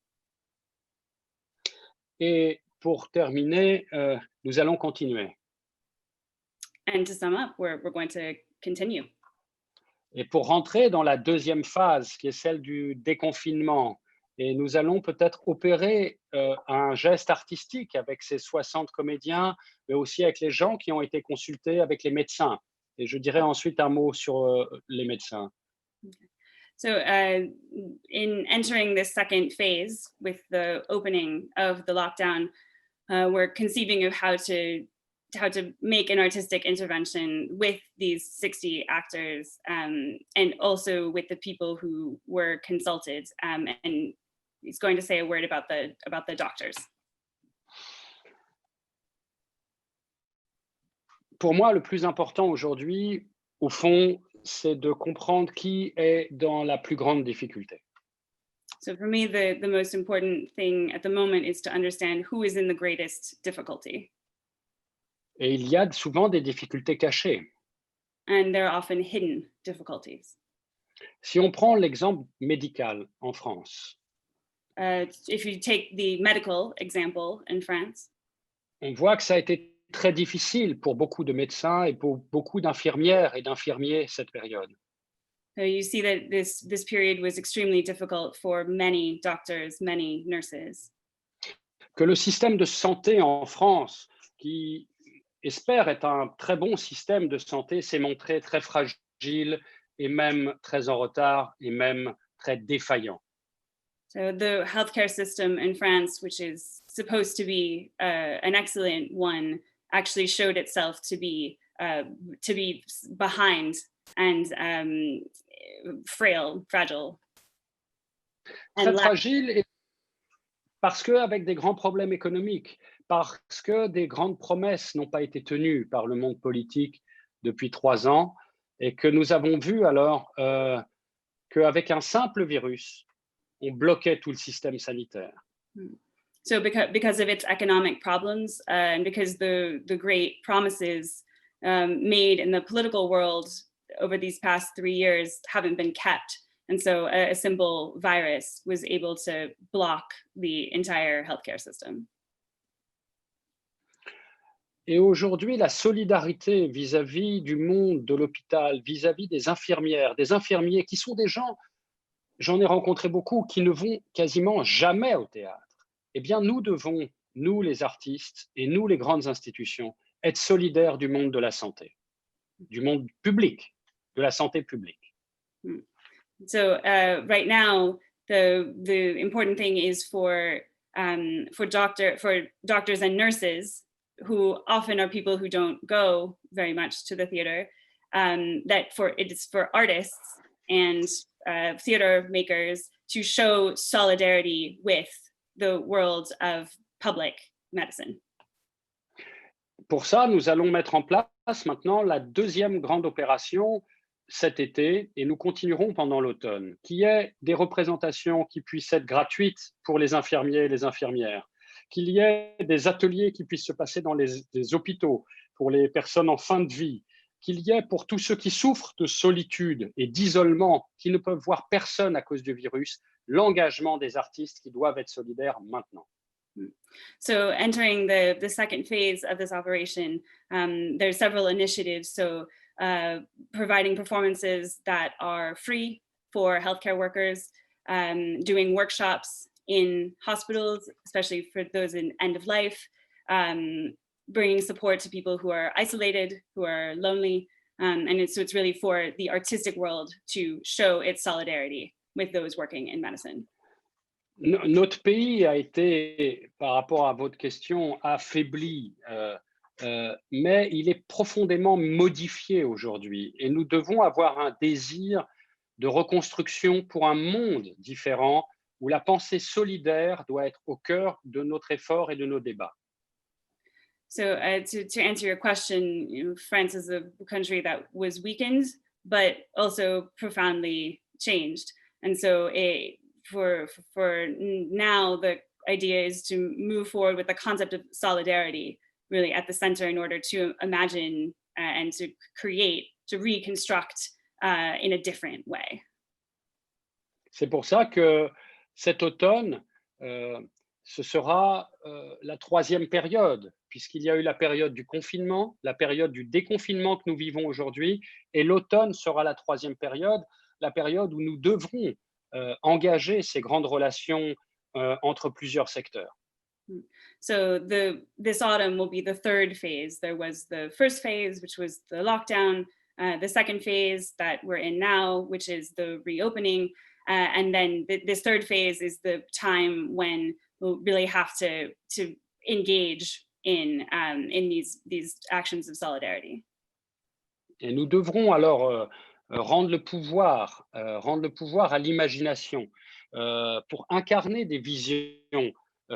Et pour terminer, nous allons continuer.
And to sum up, we're going to continue.
Et pour rentrer dans la deuxième phase, qui est celle du déconfinement, et nous allons peut-être opérer un geste artistique avec ces 60 comédiens, mais aussi avec les gens qui ont été consultés, avec les médecins. Et je dirai ensuite un mot sur les médecins.
Okay. So in entering this second phase with the opening of the lockdown, we're conceiving of how to make an artistic intervention with these 60 actors and also with the people who were consulted. And he's going to say a word about the doctors.
Pour moi, le plus important aujourd'hui, au fond, c'est de comprendre qui est dans la plus grande difficulté.
So for me, the most important thing at the moment is to understand who is in the greatest difficulty.
Et il y a souvent des difficultés cachées.
And there are often hidden difficulties.
Si on prend l'exemple médical en France,
If you take the medical example in France,
on voit que ça a été très difficile pour beaucoup de médecins et pour beaucoup d'infirmières et d'infirmiers cette période.
so you see that this period was extremely difficult for many doctors, many nurses.
Que le système de santé en France, qui espère être un très bon système de santé, s'est montré très fragile et même très en retard et même très défaillant.
So the healthcare system in France, which is supposed to be an excellent one, actually showed itself to be behind and fragile.
Très
And
fragile parce qu'avec des grands problèmes économiques, parce que des grandes promesses n'ont pas été tenues par le monde politique depuis 3 ans et que nous avons vu alors qu'avec un simple virus, on bloquait tout le système sanitaire.
So because of its economic problems and because the great promises made in the political world over these past 3 years haven't been kept. And so a simple virus was able to block the entire healthcare system.
Et aujourd'hui, la solidarité vis-à-vis du monde de l'hôpital, vis-à-vis des infirmières, des infirmiers qui sont des gens, j'en ai rencontré beaucoup, qui ne vont quasiment jamais au théâtre. Eh bien, nous devons, nous les artistes et nous les grandes institutions, être solidaires du monde de la santé, du monde public, de la santé publique.
So right now, the important thing is for doctors and nurses, who often are people who don't go very much to the theater, that it is for artists and theater makers to show solidarity with the world of public medicine.
Pour ça, nous allons mettre en place maintenant la deuxième grande opération cet été, et nous continuerons pendant l'automne, qui est des représentations qui puissent être gratuites pour les infirmiers et les infirmières, qu'il y ait des ateliers qui puissent se passer dans les hôpitaux pour les personnes en fin de vie, qu'il y ait pour tous ceux qui souffrent de solitude et d'isolement, qui ne peuvent voir personne à cause du virus, l'engagement des artistes qui doivent être solidaires maintenant.
So entering the second phase of this operation, there's several initiatives. So providing performances that are free for healthcare workers, doing workshops in hospitals, especially for those in end of life, bringing support to people who are isolated, who are lonely. So it's really for the artistic world to show its solidarity with those working in medicine.
Notre pays a été, par rapport à votre question, affaibli, mais il est profondément modifié aujourd'hui. Et nous devons avoir un désir de reconstruction pour un monde différent, où la pensée solidaire doit être au cœur de notre effort et de nos débats.
So to answer your question, France is a country that was weakened, but also profoundly changed. And so for now, the idea is to move forward with the concept of solidarity really at the center in order to imagine and to create, to reconstruct in a different way.
C'est pour ça que cet automne, ce sera la troisième période, puisqu'il y a eu la période du confinement, la période du déconfinement que nous vivons aujourd'hui, et l'automne sera la troisième période, la période où nous devrons engager ces grandes relations entre plusieurs secteurs.
So this autumn will be the third phase. There was the first phase, which was the lockdown, the second phase that we're in now, which is the reopening, and then this third phase is the time when we'll really have to engage in these actions of solidarity.
Et nous devrons alors rendre le pouvoir à l'imagination, pour incarner des visions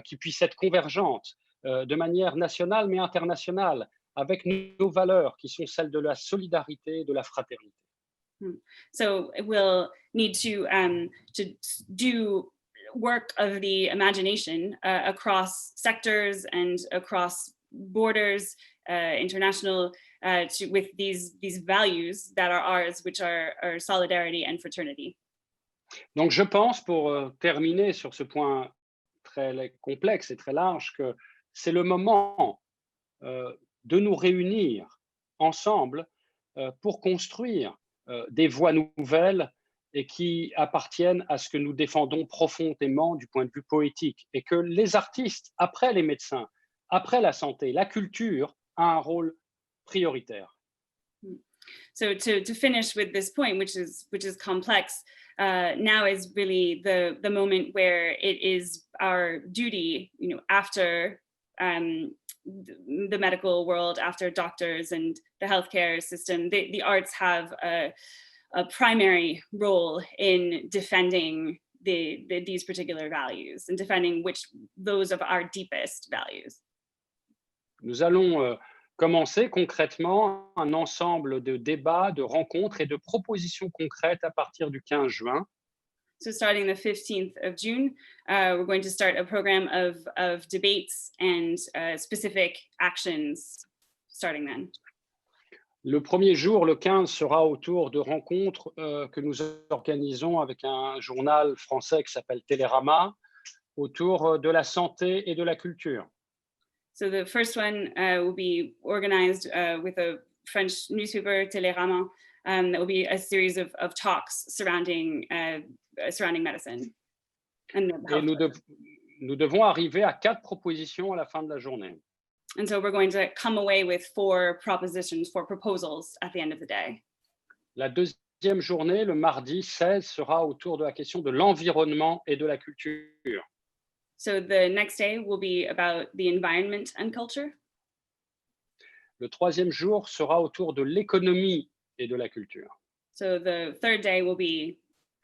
qui puissent être convergentes de manière nationale mais internationale avec nos valeurs qui sont celles de la solidarité et de la fraternité.
So we'll need to do work of the imagination across sectors and across borders, international, with these values that are ours, which are solidarity and fraternity.
Donc je pense, pour terminer sur ce point très complexe et très large, que c'est le moment de nous réunir ensemble pour construire des voies nouvelles et qui appartiennent à ce que nous défendons profondément du point de vue poétique, et que les artistes, après les médecins, après la santé, la culture a un rôle prioritaire.
So to finish with this point, which is complex, now is really the moment where it is our duty, after the medical world, after doctors and the healthcare system, the arts have a primary role in defending these particular values and defending those of our deepest values.
Nous allons commencer concrètement un ensemble de débats, de rencontres et de propositions concrètes à partir du 15 juin.
So starting the 15th of June, we're going to start a program of debates and specific actions starting then.
Le premier jour, le 15, sera autour de rencontres que nous organisons avec un journal français qui s'appelle Télérama, autour de la santé et de la culture.
So the first one will be organized with a French newspaper, Télérama. That will be a series of talks surrounding medicine. And
Et nous devons arriver à 4 propositions à la fin de la journée.
And so we're going to come away with 4 proposals at the end of the day.
La deuxième journée, le mardi 16, sera autour de la question de l'environnement et de la culture.
So the next day will be about the environment and culture.
Le troisième jour sera autour de l'économie et de la culture.
So the third day will be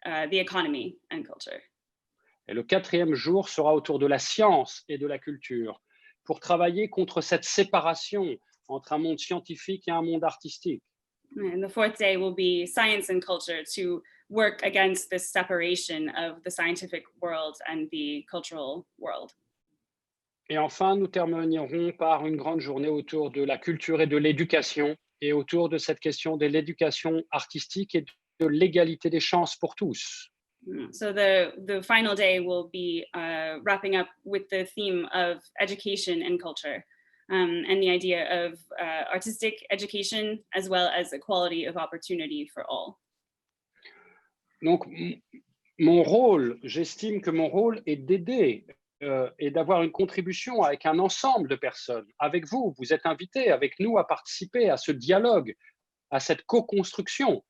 the economy and culture.
Et le quatrième jour sera autour de la science et de la culture, pour travailler contre cette séparation entre un monde scientifique et un monde artistique.
And the fourth day will be science and culture, to work against this separation of the scientific world and the cultural world.
Et enfin, nous terminerons par une grande journée autour de la culture et de l'éducation, et autour de cette question de l'éducation artistique et de l'égalité des chances pour tous.
So the final day will be wrapping up with the theme of education and culture, and the idea of artistic education as well as equality of opportunity for all.
Donc, j'estime que mon rôle est d'aider et d'avoir une contribution avec un ensemble de personnes. Avec vous, vous êtes invités avec nous à participer à ce dialogue, à cette co-construction,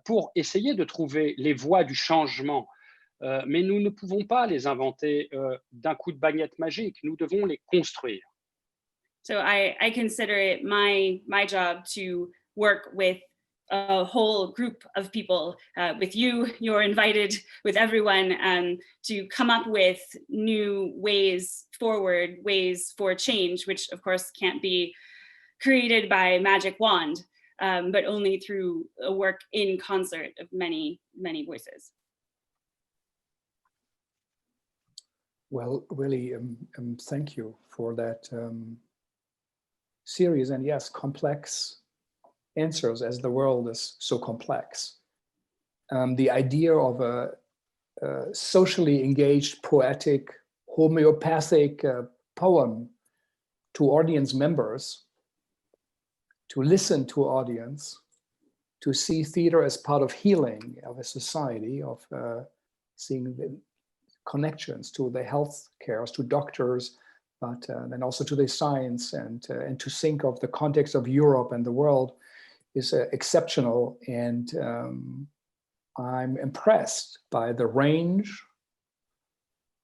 pour essayer de trouver les voies du changement. Mais nous ne pouvons pas les inventer d'un coup de baguette magique, nous devons les construire.
So I consider it my job to work with a whole group of people, with you, you're invited, with everyone, to come up with new ways forward, ways for change, which of course can't be created by a magic wand, but only through a work in concert of many, many voices.
Well, really, thank you for that series, and yes, complex answers, as the world is so complex. The idea of a socially engaged, poetic, homeopathic poem to audience members, to listen to audience, to see theater as part of healing of a society, of seeing the connections to the health cares, to doctors, but then also to the science, and to think of the context of Europe and the world is exceptional. And I'm impressed by the range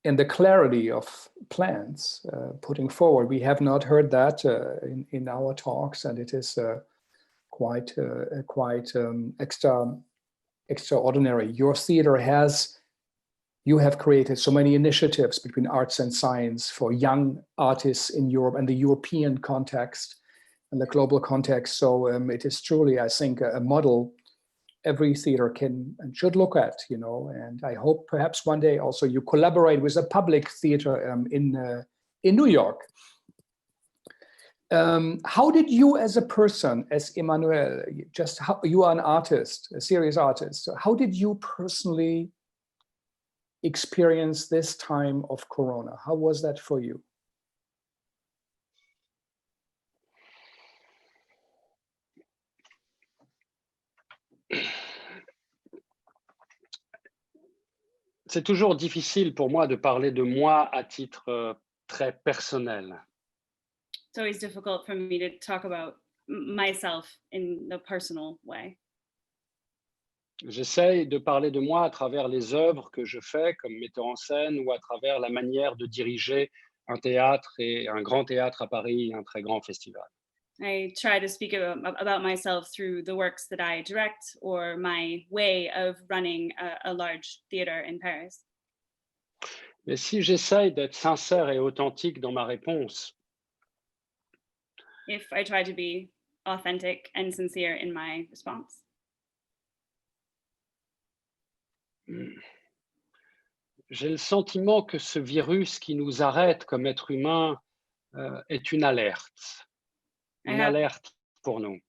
and the clarity of plans putting forward. We have not heard that in our talks, and it is quite extraordinary. Your theater you have created so many initiatives between arts and science for young artists in Europe and the European context and the global context. So it is truly, I think, a model every theater can and should look at, and I hope perhaps one day also you collaborate with a public theater in New York. How did you as a person, as Emmanuel, you are an artist, a serious artist, so how did you personally experience this time of Corona? How was that for you?
C'est toujours difficile pour moi de parler de moi à titre très personnel.
It's always difficult for me to talk about myself in the personal way.
J'essaye de parler de moi à travers les œuvres que je fais comme metteur en scène ou à travers la manière de diriger un théâtre et un grand théâtre à Paris, un très grand festival.
I try to speak about myself through the works that I direct or my way of running a large theater in Paris.
Mais si j'essaye d'être sincère et authentique dans ma réponse,
If I try to be authentic and sincere in my response,
j'ai le sentiment que ce virus qui nous arrête comme êtres humains est une alerte pour nous.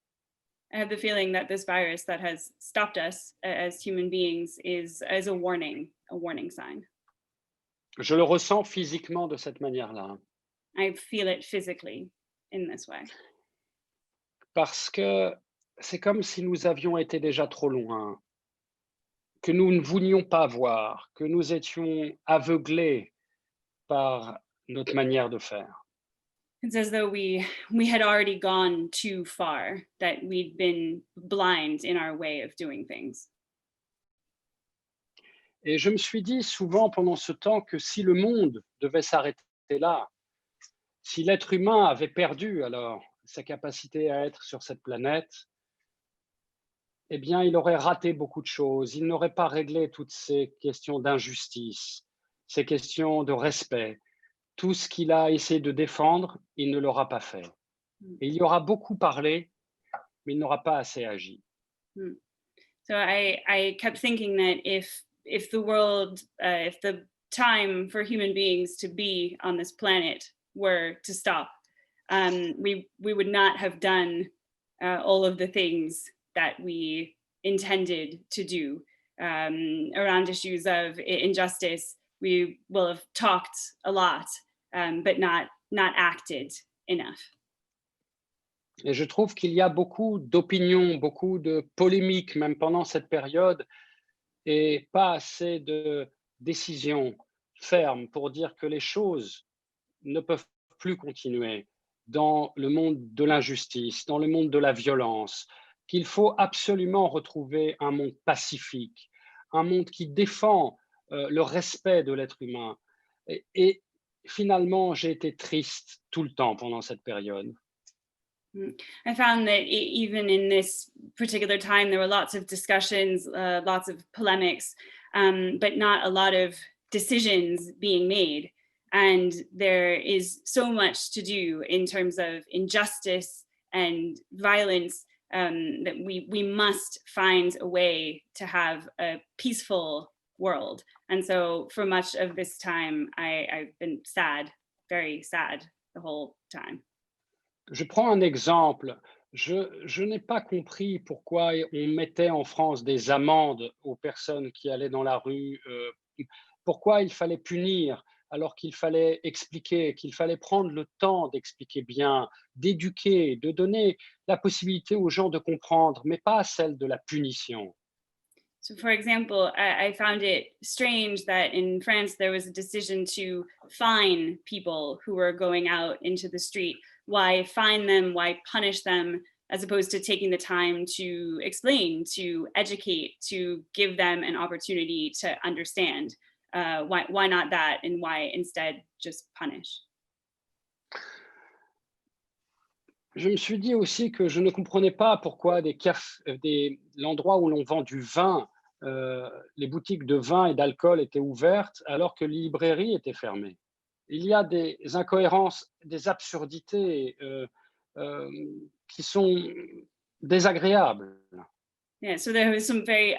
I have the feeling that this virus that has stopped us as human beings is a warning sign.
Je le ressens physiquement de cette manière-là.
I feel it physically in this way.
Parce que c'est comme si nous avions été déjà trop loin, que nous ne voulions pas voir, que nous étions aveuglés par notre manière de faire.
It's as though we had already gone too far, that we'd been blind in our way of doing things.
Et je me suis dit souvent pendant ce temps que si le monde devait s'arrêter là, si l'être humain avait perdu alors sa capacité à être sur cette planète, eh bien, il aurait raté beaucoup de choses. Il n'aurait pas réglé toutes ces questions d'injustice, ces questions de respect. Tout ce qu'il a essayé de défendre, il ne l'aura pas fait. Et il y aura beaucoup parlé, mais il n'aura pas assez agi.
So I kept thinking that if the world, if the time for human beings to be on this planet were to stop, we would not have done all of the things that we intended to do around issues of injustice. We will have talked a lot, but not acted enough.
Et je trouve qu'il y a beaucoup d'opinions, beaucoup de polémiques, même pendant cette période, et pas assez de décisions fermes pour dire que les choses ne peuvent plus continuer dans le monde de l'injustice, dans le monde de la violence, qu'il faut absolument retrouver un monde pacifique, un monde qui défend le respect de l'être humain. Et finalement, j'ai été triste tout le temps pendant cette période.
I found that even in this particular time, there were lots of discussions, lots of polemics, but not a lot of decisions being made. And there is so much to do in terms of injustice and violence that we must find a way to have a peaceful world. And so for much of this time, I've been sad, very sad the whole time.
Je prends un exemple. Je n'ai pas compris pourquoi on mettait en France des amendes aux personnes qui allaient dans la rue, pourquoi il fallait punir alors qu'il fallait expliquer, qu'il fallait prendre le temps d'expliquer bien, d'éduquer, de donner la possibilité aux gens de comprendre, mais pas celle de la punition.
So, for example, I found it strange that in France there was a decision to fine people who were going out into the street. Why fine them? Why punish them? As opposed to taking the time to explain, to educate, to give them an opportunity to understand. Why not that? And why instead just punish?
je me suis dit aussi que je ne comprenais pas pourquoi l'endroit où l'on vend du vin, les boutiques de vin et d'alcool étaient ouvertes alors que les librairies étaient fermées. Il y a des incohérences, des absurdités qui sont désagréables.
Yeah, so there was some very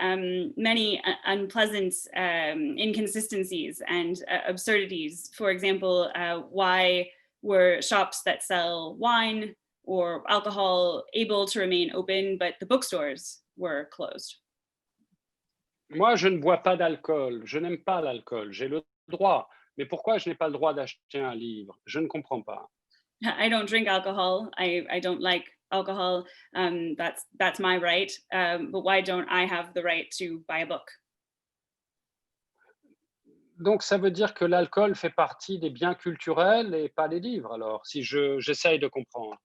many unpleasant inconsistencies and absurdities. For example, why were shops that sell wine or alcohol able to remain open, but the bookstores were closed?
Moi, je ne bois pas d'alcool, je n'aime pas l'alcool, j'ai le droit. Mais pourquoi je n'ai pas le droit d'acheter un livre? Je ne comprends pas.
I don't drink alcohol. I don't like alcohol. That's my right. But why don't I have the right to buy a book?
Donc, ça veut dire que l'alcool fait partie des biens culturels et pas les livres, alors, si j'essaye de comprendre.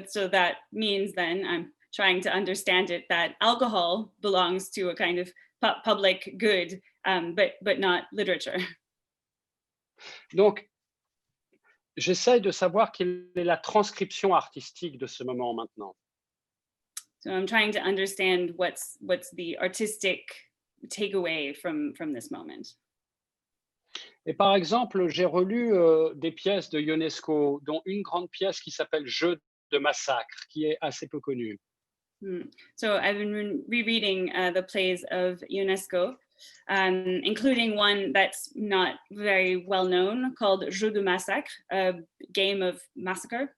So that means then I'm trying to understand it that alcohol belongs to a kind of public good, but not literature.
Donc, j'essaye de savoir quelle est la transcription artistique de ce moment maintenant.
So I'm trying to understand what's the artistic takeaway from this moment.
Et par exemple, j'ai relu des pièces de Ionesco, dont une grande pièce qui s'appelle Jeu de massacre, qui est assez peu connue.
So I've been rereading the plays of UNESCO, including one that's not very well known called Jeu de massacre, a game of massacre.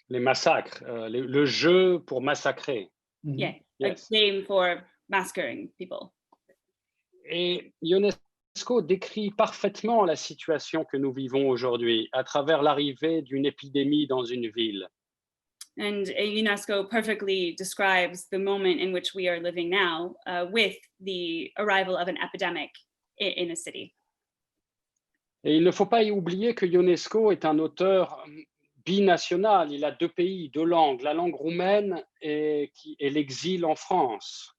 Les massacres, le jeu pour massacrer.
Yeah,
Yes.
a game for massacring people.
Et Ionesco décrit parfaitement la situation que nous vivons aujourd'hui à travers l'arrivée d'une épidémie dans une ville.
And UNESCO perfectly describes the moment in which we are living now with the arrival of an epidemic in a city.
Et il ne faut pas y oublier que Ionesco est un auteur binational. Il a deux pays, deux langues, la langue roumaine et l'exil en France.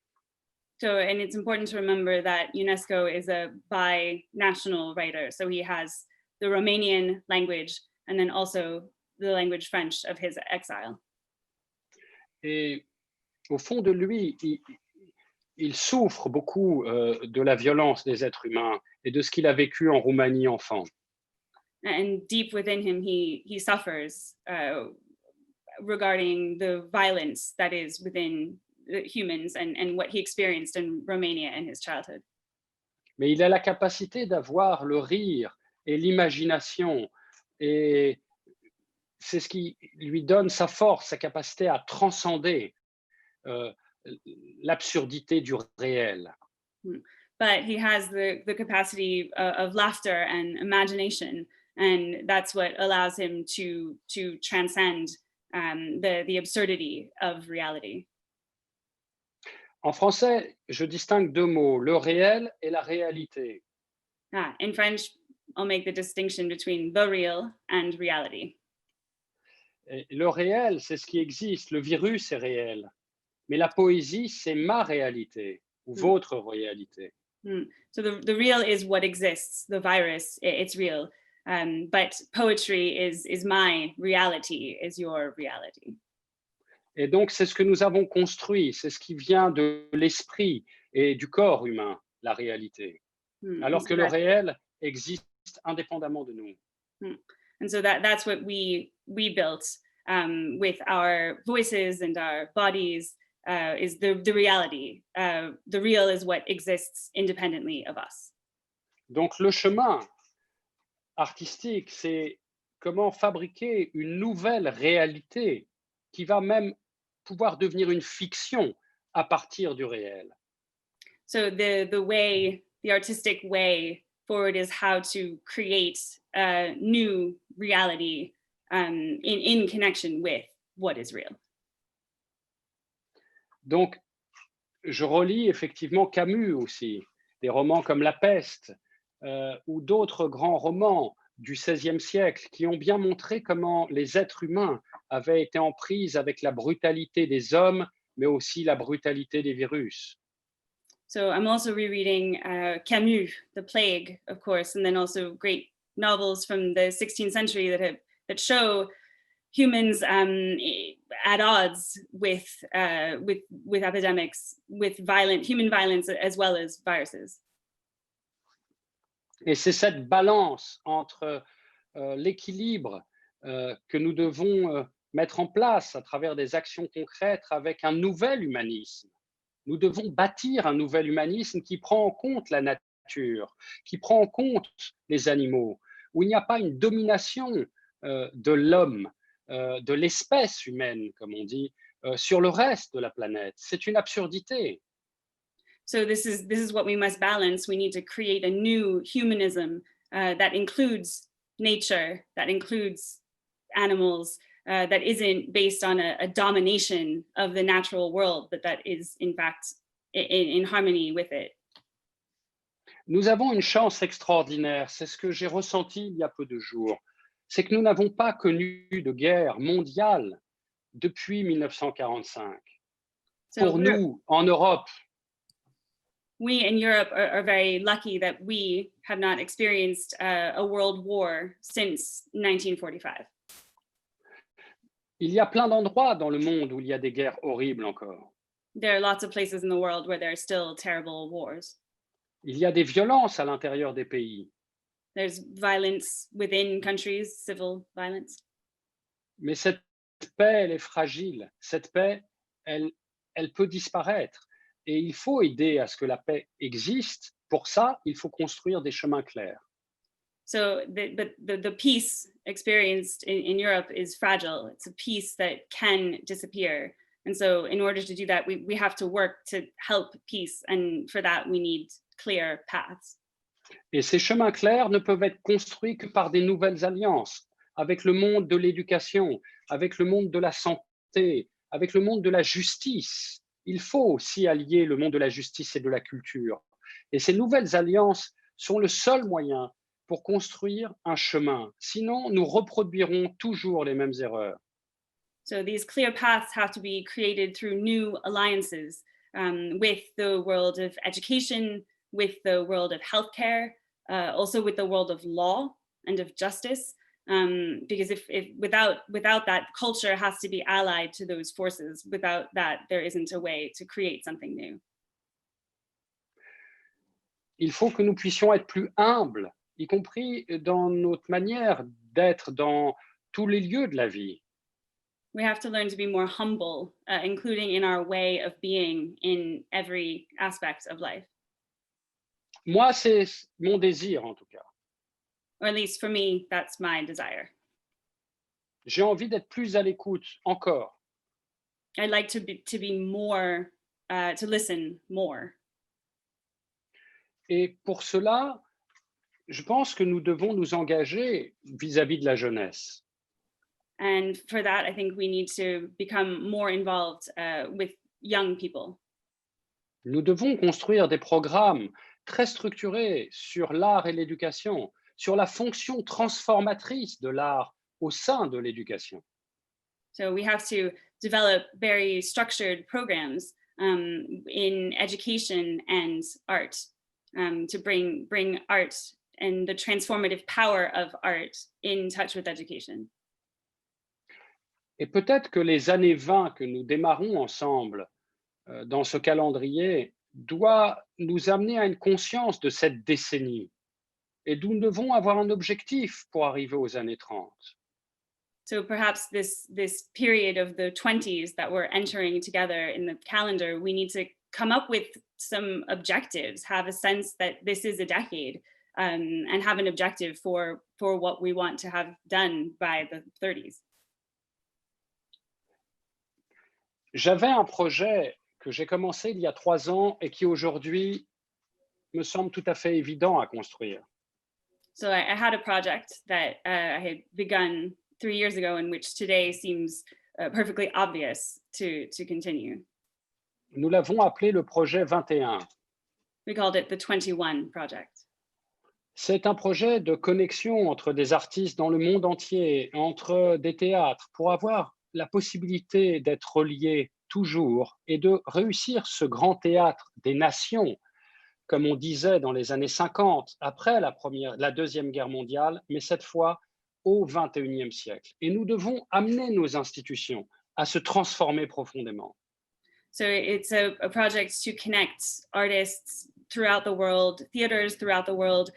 So, and it's important to remember that UNESCO is a bi-national writer. So he has the Romanian language and then also the language French of his exile.
Et au fond de lui, il souffre beaucoup de la violence des êtres humains et de ce qu'il a vécu en Roumanie enfant.
And deep within him, he suffers regarding the violence that is within the humans and what he experienced in Romania in his childhood.
Mais il a la capacité d'avoir le rire et l'imagination, et c'est ce qui lui donne sa force, sa capacité à transcender l'absurdité du réel.
But he has the capacity of laughter and imagination, and that's what allows him to transcend the absurdity of reality.
En français, je distingue deux mots, le réel et la réalité.
In French, I'll make the distinction between the real and reality.
Et le réel, c'est ce qui existe, le virus est réel. Mais la poésie, c'est ma réalité ou votre réalité.
So the real is what exists, the virus, it's real. But poetry is my reality, is your reality.
Et donc, c'est ce que nous avons construit, c'est ce qui vient de l'esprit et du corps humain, la réalité. Alors que le réel existe indépendamment de nous.
And so that's what we built with our voices and our bodies is the reality. The real is what exists independently of us.
Donc, le chemin artistique, c'est comment fabriquer une nouvelle réalité qui va même pouvoir devenir une fiction à partir du réel.
So the artistic way forward is how to create a new reality in connection with what is real.
Donc, je relis effectivement Camus aussi, des romans comme La Peste ou d'autres grands romans du XVIe siècle qui ont bien montré comment les êtres humains avaient été en prise avec la brutalité des hommes, mais aussi la brutalité des virus.
So I'm also rereading Camus, The Plague, of course, and then also great novels from the 16th century that show humans at odds with epidemics, with human violence as well as viruses.
Et c'est cette balance entre l'équilibre que nous devons mettre en place à travers des actions concrètes avec un nouvel humanisme. Nous devons bâtir un nouvel humanisme qui prend en compte la nature, qui prend en compte les animaux, où il n'y a pas une domination de l'homme, de l'espèce humaine, comme on dit, sur le reste de la planète. C'est une absurdité.
So this is what we must balance. We need to create a new humanism that includes nature, that includes animals, that isn't based on a domination of the natural world, but that is in fact in harmony with it.
Nous avons une chance extraordinaire, c'est ce que j'ai ressenti il y a peu de jours, c'est que nous n'avons pas connu de guerre mondiale depuis 1945.
So
Pour nous, en Europe,
we in Europe are very lucky that we have not experienced a world war since 1945.
il y a plein d'endroits dans le monde où il y a des guerres horribles encore.
There are lots of places in the world where there are still terrible wars.
Il y a des violences à l'intérieur des pays.
There's violence within countries, civil violence.
Mais cette paix, elle est fragile. Cette paix, elle peut disparaître. Et il faut aider à ce que la paix existe. Pour ça, il faut construire des chemins clairs.
So the peace experienced in Europe is fragile. It's a peace that can disappear. And so in order to do that, we have to work to help peace. And for that, we need clear paths.
Et ces chemins clairs ne peuvent être construits que par des nouvelles alliances avec le monde de l'éducation, avec le monde de la santé, avec le monde de la justice. Il faut aussi allier le monde de la justice et de la culture. Et ces nouvelles alliances sont le seul moyen pour construire un chemin. Sinon, nous reproduirons toujours les mêmes erreurs.
So these clear paths have to be created through new alliances with the world of education, with the world of healthcare, also with the world of law and of justice. Because if without that, culture has to be allied to those forces. Without that, there isn't a way to create something new.
Il faut que nous puissions être plus humbles, y compris dans notre manière d'être dans tous les lieux de la vie.
We have to learn to be more humble, including in our way of being in every aspect of life.
Moi, c'est mon désir, en tout cas.
Or at least for me, that's my desire.
J'ai envie d'être plus à l'écoute, encore.
I'd like to be more, to listen more.
Et pour cela, je pense que nous devons nous engager vis-à-vis de la jeunesse.
And for that, I think we need to become more involved with young people.
Nous devons construire des programmes très structurés sur l'art et l'éducation, sur la fonction transformatrice de l'art au sein de l'éducation.
So we have to develop very structured programs in education and art to bring art and the transformative power of art in touch with education.
Et peut-être que les années 20 que nous démarrons ensemble dans ce calendrier doit nous amener à une conscience de cette décennie. Et nous devons avoir un objectif pour arriver aux années 30.
So perhaps this period of the 20s that we're entering together in the calendar, we need to come up with some objectives, have a sense that this is a decade, and have an objective for what we want to have done by the 30s.
J'avais un projet que j'ai commencé il y a 3 ans et qui aujourd'hui me semble tout à fait évident à construire.
So I had a project that I had begun 3 years ago, in which today seems perfectly obvious to continue.
Nous l'avons appelé le projet 21.
We called it the 21 project.
C'est un projet de connexion entre des artistes dans le monde entier, entre des théâtres, pour avoir la possibilité d'être reliés toujours et de réussir ce grand théâtre des nations, comme on disait dans les années 50, après la Deuxième Guerre mondiale, mais cette fois au XXIe siècle. Et nous devons amener nos institutions à se transformer profondément.
So it's a project to connect artists throughout the world, theaters throughout the world,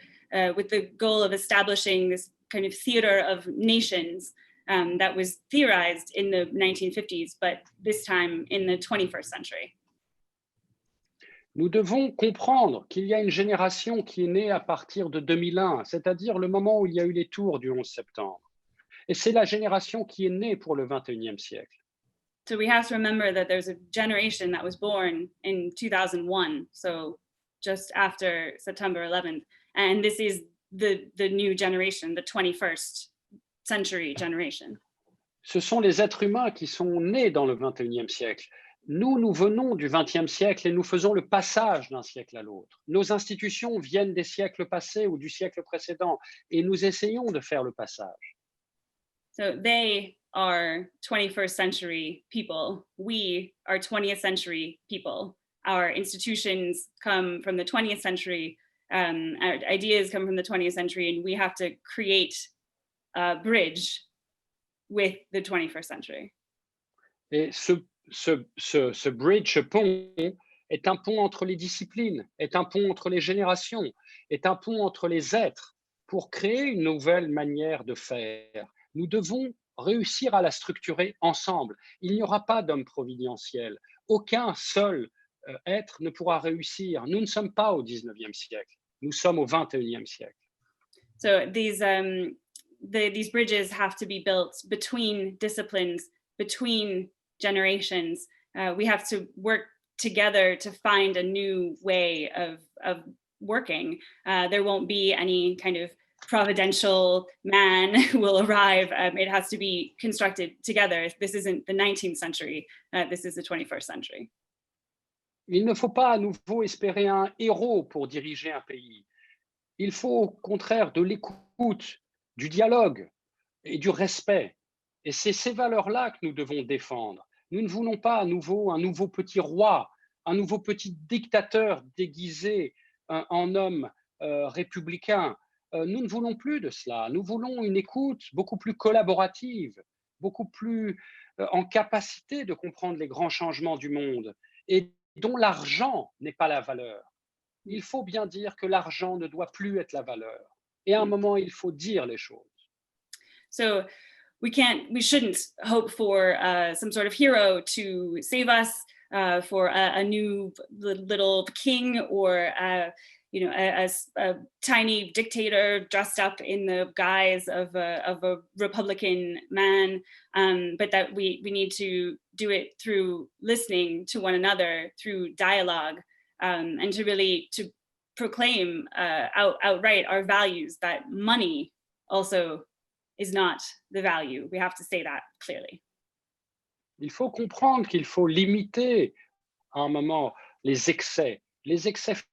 with the goal of establishing this kind of theater of nations that was theorized in the 1950s, but this time in the 21st century.
Nous devons comprendre qu'il y a une génération qui est née à partir de 2001, c'est-à-dire le moment où il y a eu les tours du 11 septembre. Et c'est la génération qui est née pour le XXIe siècle.
So we have to remember that there's a generation that was born in 2001, so just after September 11th, and this is the new generation, the 21st century generation.
Ce sont les êtres humains qui sont nés dans le XXIe siècle. Nous venons du XXe siècle et nous faisons le passage d'un siècle à l'autre. Nos institutions viennent des siècles passés ou du siècle précédent et nous essayons de faire le passage.
So they are 21st century people. We are 20th century people. Our institutions come from the 20th century. Our ideas come from the 20th century, and we have to create a bridge with the 21st century.
Et ce bridge, ce pont, est un pont entre les disciplines, est un pont entre les générations, est un pont entre les êtres pour créer une nouvelle manière de faire. Nous devons réussir à la structurer ensemble. Il n'y aura pas d'homme providentiel. Aucun seul être ne pourra réussir. Nous ne sommes pas au 19e siècle. Nous sommes au 21e siècle.
So these bridges have to be built between disciplines, between generations. We have to work together to find a new way of working. There won't be any kind of providential man who will arrive. It has to be constructed together. This isn't the 19th century. This is the 21st century.
Il ne faut pas à nouveau espérer un héros pour diriger un pays. Il faut au contraire de l'écoute, du dialogue et du respect. Et c'est ces valeurs-là que nous devons défendre. Nous ne voulons pas à nouveau un nouveau petit roi, un nouveau petit dictateur déguisé en homme républicain. Nous ne voulons plus de cela. Nous voulons une écoute beaucoup plus collaborative, beaucoup plus en capacité de comprendre les grands changements du monde et dont l'argent n'est pas la valeur. Il faut bien dire que l'argent ne doit plus être la valeur. Et à un moment, il faut dire les choses.
So we shouldn't hope for some sort of hero to save us, for a new little king or a tiny dictator dressed up in the guise of a Republican man, but that we need to do it through listening to one another, through dialogue, and to really to proclaim outright our values, that money also is not the value. We have to say that clearly.
Il faut comprendre qu'il faut limiter à un moment les excès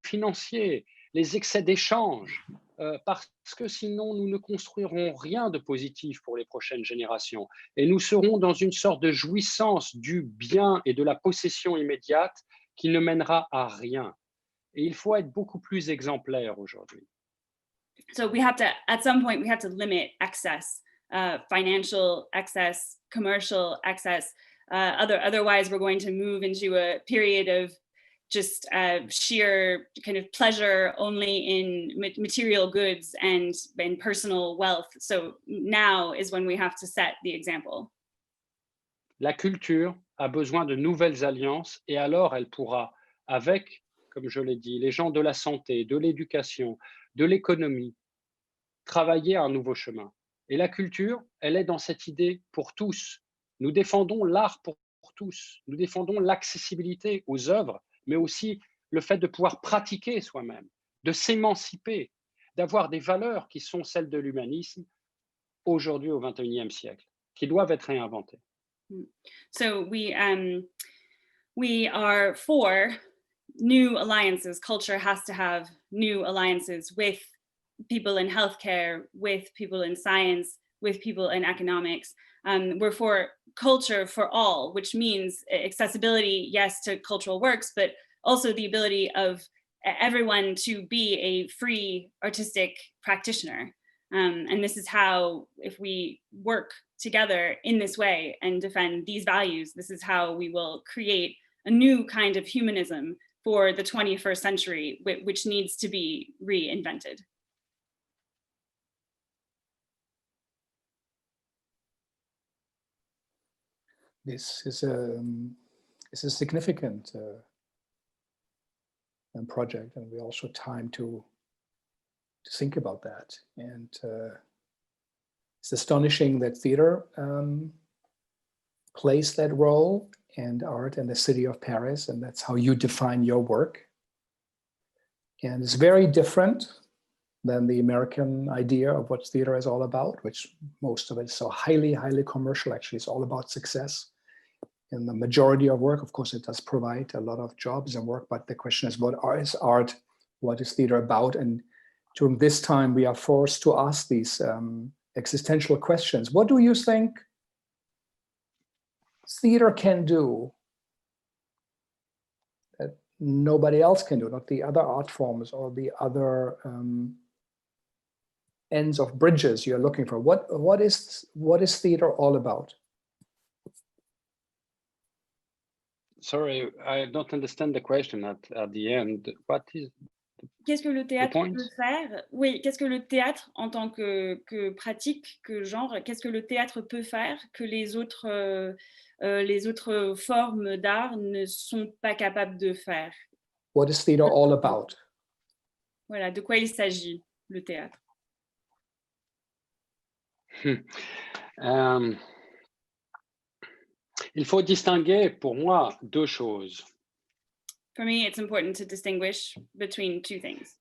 financiers, les excès d'échange, parce que sinon nous ne construirons rien de positif pour les prochaines générations et nous serons dans une sorte de jouissance du bien et de la possession immédiate qui ne mènera à rien. Et il faut être beaucoup plus exemplaire aujourd'hui.
So at some point, we have to limit excess, financial excess, commercial excess. Otherwise, we're going to move into a period of just sheer kind of pleasure only in material goods and personal wealth. So now is when we have to set the example.
La culture a besoin de nouvelles alliances et alors elle pourra, avec, comme je l'ai dit, les gens de la santé, de l'éducation, de l'économie, travailler un nouveau chemin. Et la culture, elle est dans cette idée pour tous. Nous défendons l'art pour tous. Nous défendons l'accessibilité aux œuvres, mais aussi le fait de pouvoir pratiquer soi-même, de s'émanciper, d'avoir des valeurs qui sont celles de l'humanisme aujourd'hui au XXIe siècle, qui doivent être réinventées.
So we are for new alliances. Culture has to have new alliances with people in healthcare, with people in science, with people in economics. We're for culture for all, which means accessibility, yes, to cultural works, but also the ability of everyone to be a free artistic practitioner. And this is how, if we work together in this way and defend these values, this is how we will create a new kind of humanism for the 21st century, which needs to be reinvented.
This is a significant project, and we also time to think about that. And it's astonishing that theater plays that role, and art in the city of Paris, and that's how you define your work. And it's very different than the American idea of what theater is all about, which most of it is so highly, highly commercial. Actually, it's all about success. In the majority of work, of course, it does provide a lot of jobs and work, but the question is, what is art? What is theater about? And during this time, we are forced to ask these existential questions. What do you think theater can do that nobody else can do, not the other art forms or the other ends of bridges you're looking for? What is theater all about?
Sorry, I don't understand the question at the end. What is
Qu'est-ce que le théâtre
point?
peut faire? Oui, qu'est-ce que le théâtre en tant que pratique, que genre, qu'est-ce que le théâtre peut faire que les autres formes d'art ne sont pas capables de faire?
What is theater all about?
Voilà, de quoi il s'agit, le théâtre?
Il faut distinguer pour moi deux choses.
For me, it's important to distinguish between two things.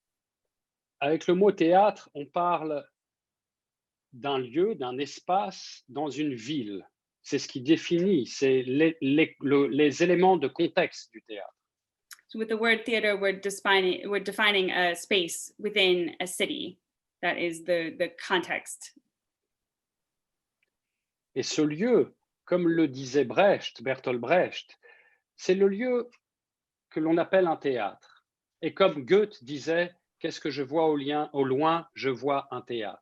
Avec le mot théâtre, on parle d'un lieu, d'un espace dans une ville. C'est ce qui définit, c'est les éléments de contexte du théâtre.
So with the word theater, we're defining a space within a city. That is the context.
Et ce lieu, comme le disait Bertolt Brecht, c'est le lieu que l'on appelle un théâtre. Et comme Goethe disait, qu'est-ce que je vois au loin, je vois un théâtre.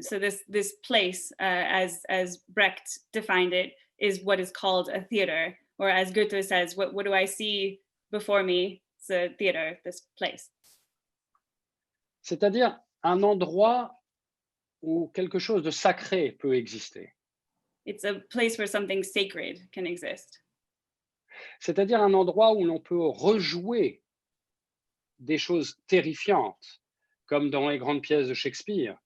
So this place, as Brecht defined it, is what is called a theater, or as Goethe says, what do I see before me? It's a theater, this place.
C'est-à-dire un endroit où quelque chose de sacré peut exister.
It's a place where something sacred can exist.
C'est-à-dire un endroit où l'on peut rejouer des choses terrifiantes, comme dans les grandes pièces de Shakespeare,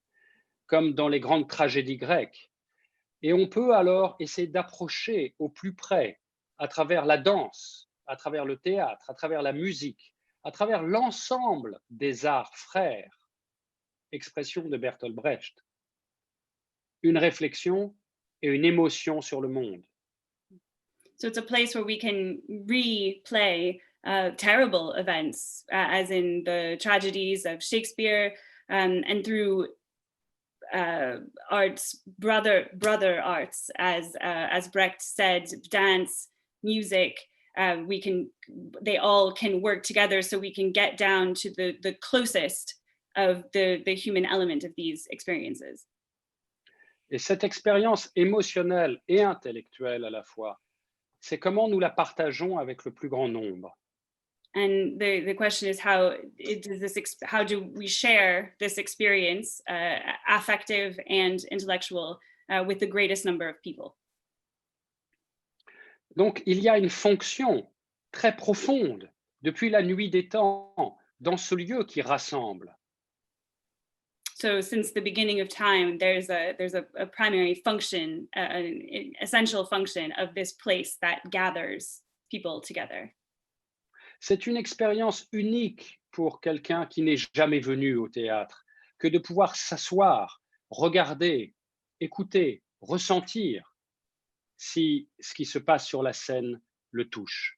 comme dans les grandes tragédies grecques. Et on peut alors essayer d'approcher au plus près, à travers la danse, à travers le théâtre, à travers la musique, à travers l'ensemble des arts frères, expression de Bertolt Brecht, une réflexion et une émotion sur le monde.
So it's a place where we can replay terrible events, as in the tragedies of Shakespeare, and through arts, brother arts, as Brecht said, dance, music. They all can work together, so we can get down to the closest of the human element of these experiences.
Et cette expérience émotionnelle et intellectuelle à la fois, c'est comment nous la partageons avec le plus grand nombre.
And the question is how do we share this experience, affective and intellectual, with the greatest number of people?
Donc, il y a une fonction très profonde depuis la nuit des temps dans ce lieu qui rassemble.
So since the beginning of time, there's a primary function, an essential function of this place that gathers people together.
C'est une expérience unique pour quelqu'un qui n'est jamais venu au théâtre, que de pouvoir s'asseoir, regarder, écouter, ressentir si ce qui se passe sur la scène le touche.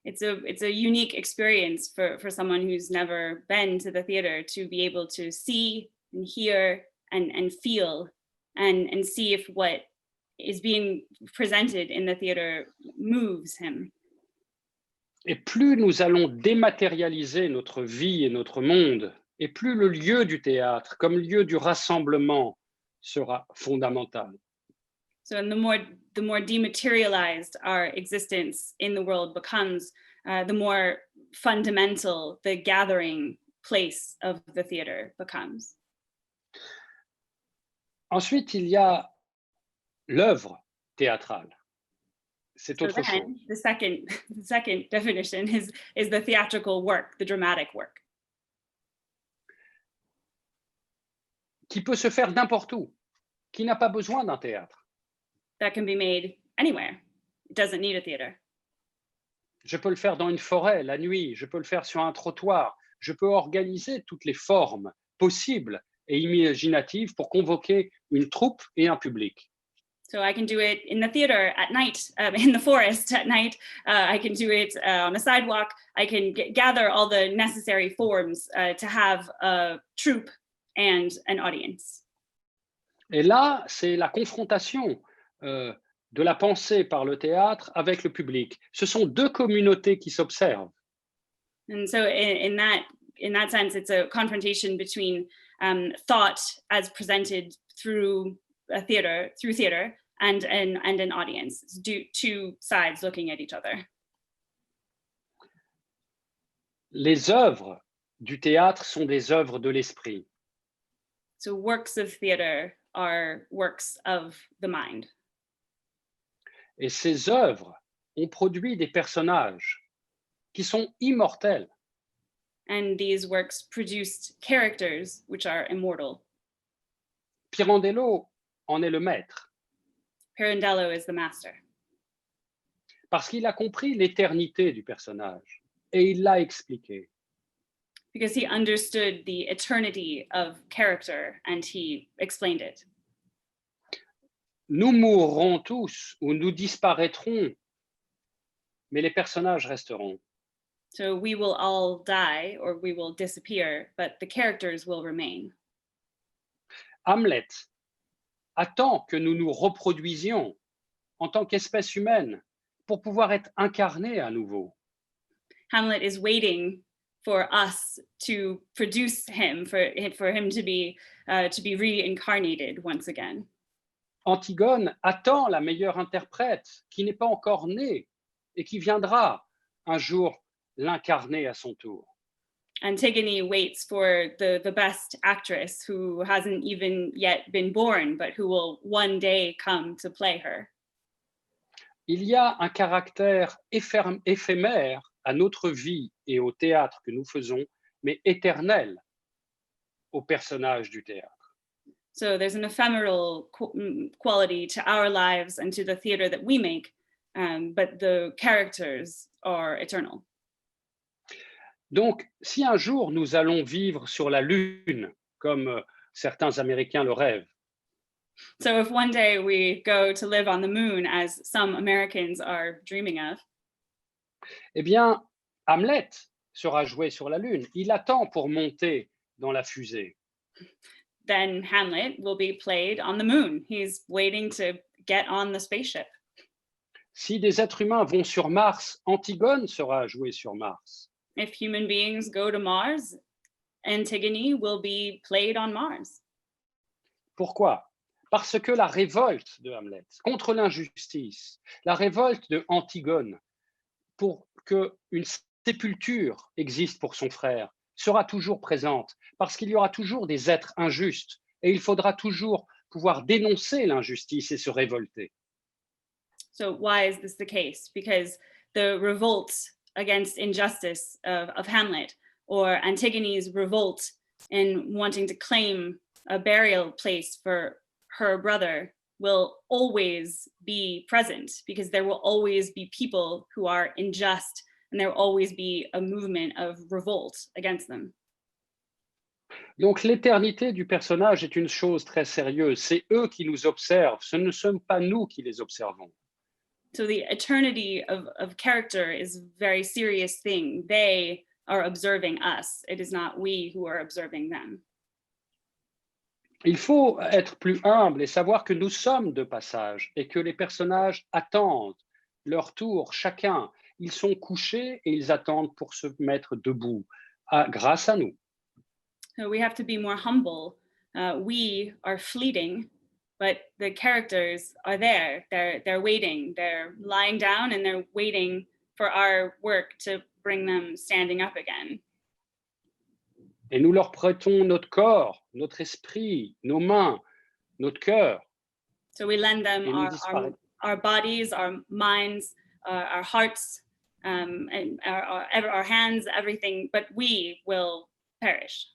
It's a unique experience for someone who's never been to the theater to be able to see and hear and feel and see if what is being presented in the theater moves him.
Et plus nous allons dématérialiser notre vie et notre monde et plus le lieu du théâtre, comme lieu du rassemblement, sera fondamental.
So, and the more dematerialized our existence in the world becomes, the more fundamental the gathering place of the theater becomes.
Ensuite, il y a l'œuvre théâtrale. C'est
So
autre chose.
then, the second definition is the theatrical work, the dramatic work,
Qui peut se faire n'importe où, qui n'a pas besoin d'un théâtre.
that can be made anywhere. It doesn't need a theater.
Je peux le faire dans une forêt, la nuit, je peux le faire sur un trottoir, je peux organiser toutes les formes possibles et imaginatives pour convoquer une troupe et un public.
So I can do it in the theater at night, in the forest at night. I can do it on a sidewalk. I can gather all the necessary forms to have a troupe and an audience.
Et là, c'est la confrontation de la pensée par le théâtre avec le public. Ce sont deux communautés qui s'observent.
And so in that sense, it's a confrontation between thought as presented through theater, and an audience. It's two sides looking at each other.
Les œuvres du théâtre sont des œuvres de l'esprit.
So works of theater are works of the mind.
Et ces œuvres ont produit des personnages qui sont immortels.
And these works produced characters which are immortal.
Pirandello en est le maître,
Pirandello is the master
parce qu'il a compris l'éternité du personnage et il l'a expliqué.
because he understood the eternity of character and he explained it.
Nous mourrons tous ou nous disparaîtrons, mais les personnages resteront.
So we will all die or we will disappear, but the characters will remain.
Hamlet attend que nous nous reproduisions en tant qu'espèce humaine pour pouvoir être incarnés à nouveau.
Hamlet is waiting for us to produce him, for him to be reincarnated once again.
Antigone attend la meilleure interprète qui n'est pas encore née et qui viendra un jour l'incarner à son tour.
Antigone waits for the best actress who hasn't even yet been born, but who will one day come to play her.
Il y a un caractère éphémère à notre vie et au théâtre que nous faisons, mais éternel au personnage du théâtre.
So there's an ephemeral quality to our lives and to the theater that we make, but the characters are eternal.
Donc, si un jour nous allons vivre sur la Lune, comme certains Américains le rêvent,
So if one day we go to live on the moon, as some Americans are dreaming of,
eh bien, Hamlet sera joué sur la Lune. Il attend pour monter dans la fusée.
then Hamlet will be played on the moon. He's waiting to get on the spaceship.
Si des êtres humains vont sur Mars, Antigone sera jouée sur Mars.
If human beings go to Mars, Antigone will be played on Mars.
Pourquoi? Parce que la révolte de Hamlet contre l'injustice, la révolte de Antigone pour qu'une sépulture existe pour son frère, sera toujours présente, parce qu'il y aura toujours des êtres injustes et il faudra toujours pouvoir dénoncer l'injustice et se révolter.
So why is this the case? Because the revolt against injustice of Hamlet, or Antigone's revolt in wanting to claim a burial place for her brother, will always be present, because there will always be people who are unjust, and there will always be a movement of revolt against them.
Donc l'éternité du personnage est une chose très sérieuse. C'est eux qui nous observent, ce ne sommes pas nous qui les observons.
So the eternity of character is a very serious thing. They are observing us. It is not we who are observing them.
Il faut être plus humble et savoir que nous sommes de passage et que les personnages attendent leur tour, chacun. Ils sont couchés et ils attendent pour se mettre debout, grâce à nous.
So we have to be more humble. We are fleeting, but the characters are there. They're waiting. They're lying down and they're waiting for our work to bring them standing up again.
Et nous leur prêtons notre corps, notre esprit, nos mains, notre cœur.
So we lend them
Et nous disparaît.
our bodies, our minds, our hearts, and our hands, everything, but we will perish.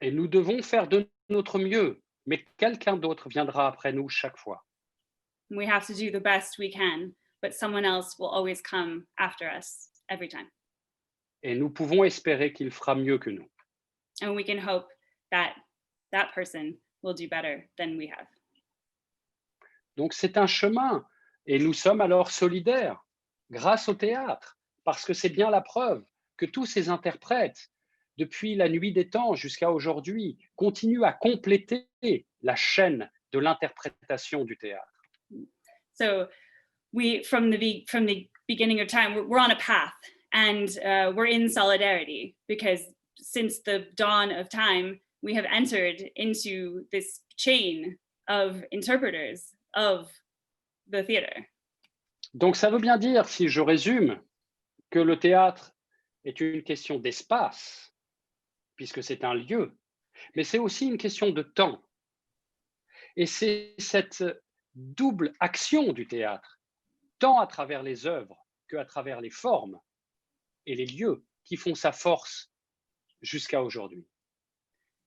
Et nous devons faire de notre mieux, mais quelqu'un d'autre viendra après nous chaque fois.
We have to do the best we can, but someone else will always come after us every time.
Et nous pouvons espérer qu'il fera mieux que nous.
And we can hope that that person will do better than we have.
Donc c'est un chemin, et nous sommes alors solidaires grâce au théâtre, parce que c'est bien la preuve que tous ces interprètes, depuis la nuit des temps jusqu'à aujourd'hui, continuent à compléter la chaîne de l'interprétation du théâtre.
So we, from the beginning of time, we're on a path, and we're in solidarity, because since the dawn of time, we have entered into this chain of interpreters of the theater.
Donc ça veut bien dire, si je résume, que le théâtre est une question d'espace, puisque c'est un lieu, mais c'est aussi une question de temps. Et c'est cette double action du théâtre, tant à travers les œuvres qu'à travers les formes et les lieux, qui font sa force jusqu'à aujourd'hui.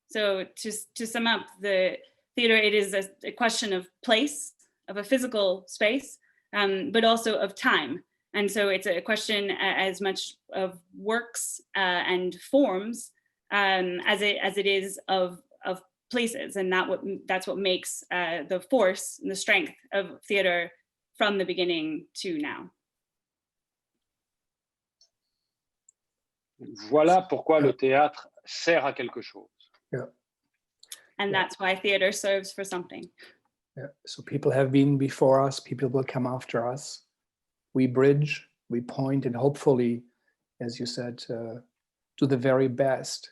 So to sum up, the theater, it is a question of place, of a physical space, but also of time. And so it's a question as much of works and forms as it is of places, and that's what makes the force and the strength of theater from the beginning to now.
Voilà pourquoi le théâtre sert à quelque chose.
Yeah.
And that's why theater serves for something.
Yeah. So people have been before us, people will come after us. We bridge, we point, and hopefully, as you said, do the very best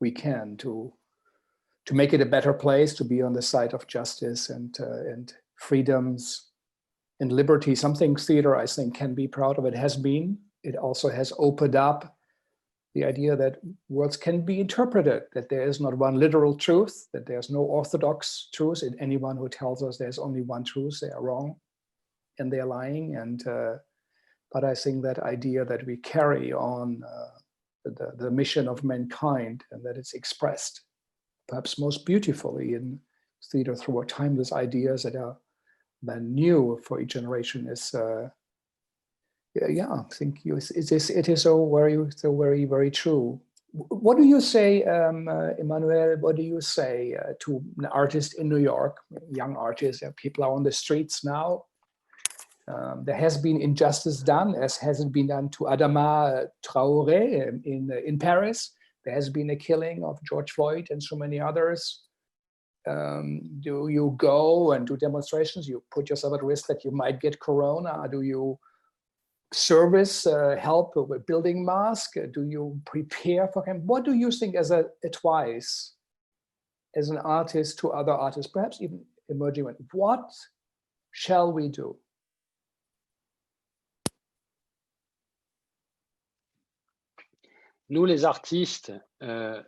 we can to make it a better place, to be on the side of justice and freedoms and liberty. Something theater, I think, can be proud of. It has been. It also has opened up the idea that words can be interpreted, that there is not one literal truth, that there's no orthodox truth. And anyone who tells us there's only one truth, they are wrong and they're lying. And but I think that idea that we carry on the mission of mankind, and that it's expressed perhaps most beautifully in theater through our timeless ideas that are then new for each generation, is I think it is so very, very true. What do you say, Emmanuel? What do you say to an artist in New York, young artists? People are on the streets now. There has been injustice done, as has it been done to Adama Traoré in Paris. There has been a killing of George Floyd and so many others. Do you go and do demonstrations? You put yourself at risk that you might get corona? Do you service help with building masks? Do you prepare for him? What do you think as advice as an artist to other artists, perhaps even emerging ones? What shall we do?
Nous, les artistes de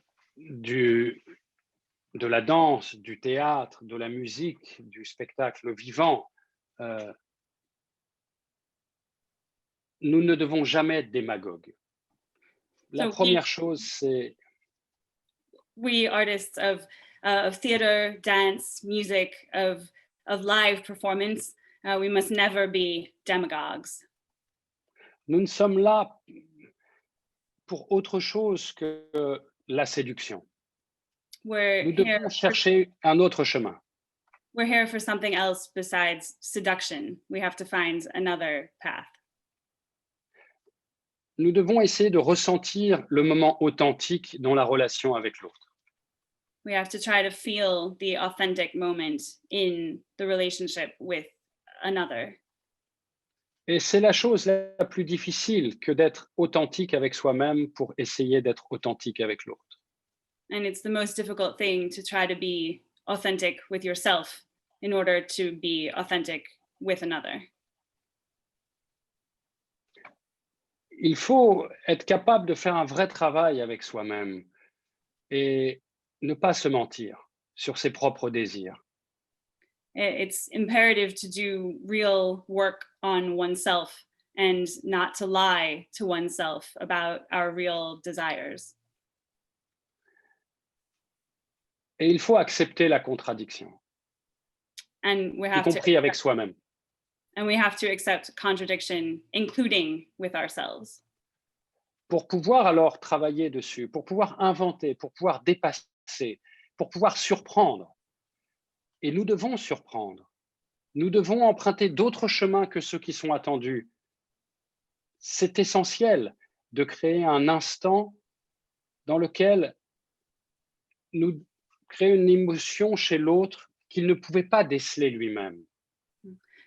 la danse, du théâtre, de la musique, du spectacle vivant, nous ne devons jamais être démagogues. La première chose, c'est...
We artists of theater, dance, music, of live performance, we must never be demagogues.
Nous ne sommes là pour autre chose que la séduction. Nous devons chercher un autre chemin.
We're here for something else besides seduction. We have to find another path.
Nous devons essayer de ressentir le moment authentique dans la relation avec l'autre.
We have to try to feel the authentic moment in the relationship with another.
Et c'est la chose la plus difficile que d'être authentique avec soi-même pour essayer d'être authentique avec l'autre.
And it's the most difficult thing to try to be authentic with yourself in order to be authentic with another.
Il faut être capable de faire un vrai travail avec soi-même et ne pas se mentir sur ses propres désirs.
It's imperative to do real work on oneself and not to lie to oneself about our real desires.
Et il faut accepter la contradiction,
And we
y
have to
compris avec soi-même.
and we have to accept contradiction, including with ourselves.
Pour pouvoir alors travailler dessus, pour pouvoir inventer, pour pouvoir dépasser, pour pouvoir surprendre. Et nous devons surprendre. Nous devons emprunter d'autres chemins que ceux qui sont attendus. C'est essentiel de créer un instant dans lequel nous créons une émotion chez l'autre qu'il ne pouvait pas déceler lui-même.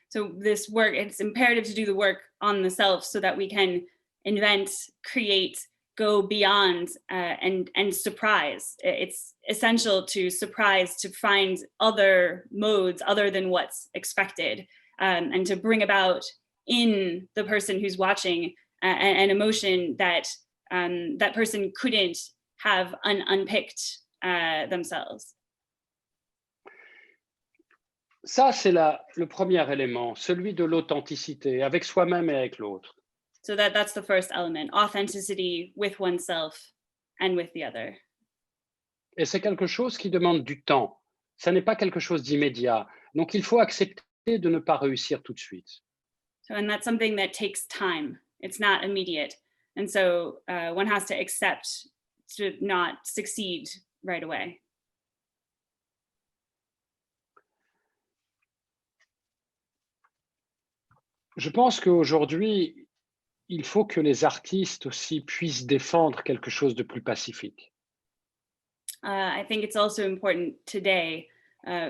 So this work, it's imperative to do the work on the self so that we can invent, create, go beyond, and surprise. It's essential to surprise, to find other modes other than what's expected, and to bring about in the person who's watching an emotion that that person couldn't have unpicked themselves.
Ça, c'est le premier élément, celui de l'authenticité, avec soi-même et avec l'autre.
So that's the first element, authenticity with oneself and with the other.
Et c'est quelque chose qui demande du temps. Ça n'est pas quelque chose d'immédiat. Donc, il faut accepter de ne pas réussir tout de suite.
So, and that's something that takes time. It's not immediate. And so one has to accept to not succeed right away.
Je pense qu'aujourd'hui, il faut que les artistes aussi puissent défendre quelque chose de plus pacifique.
I think it's also important today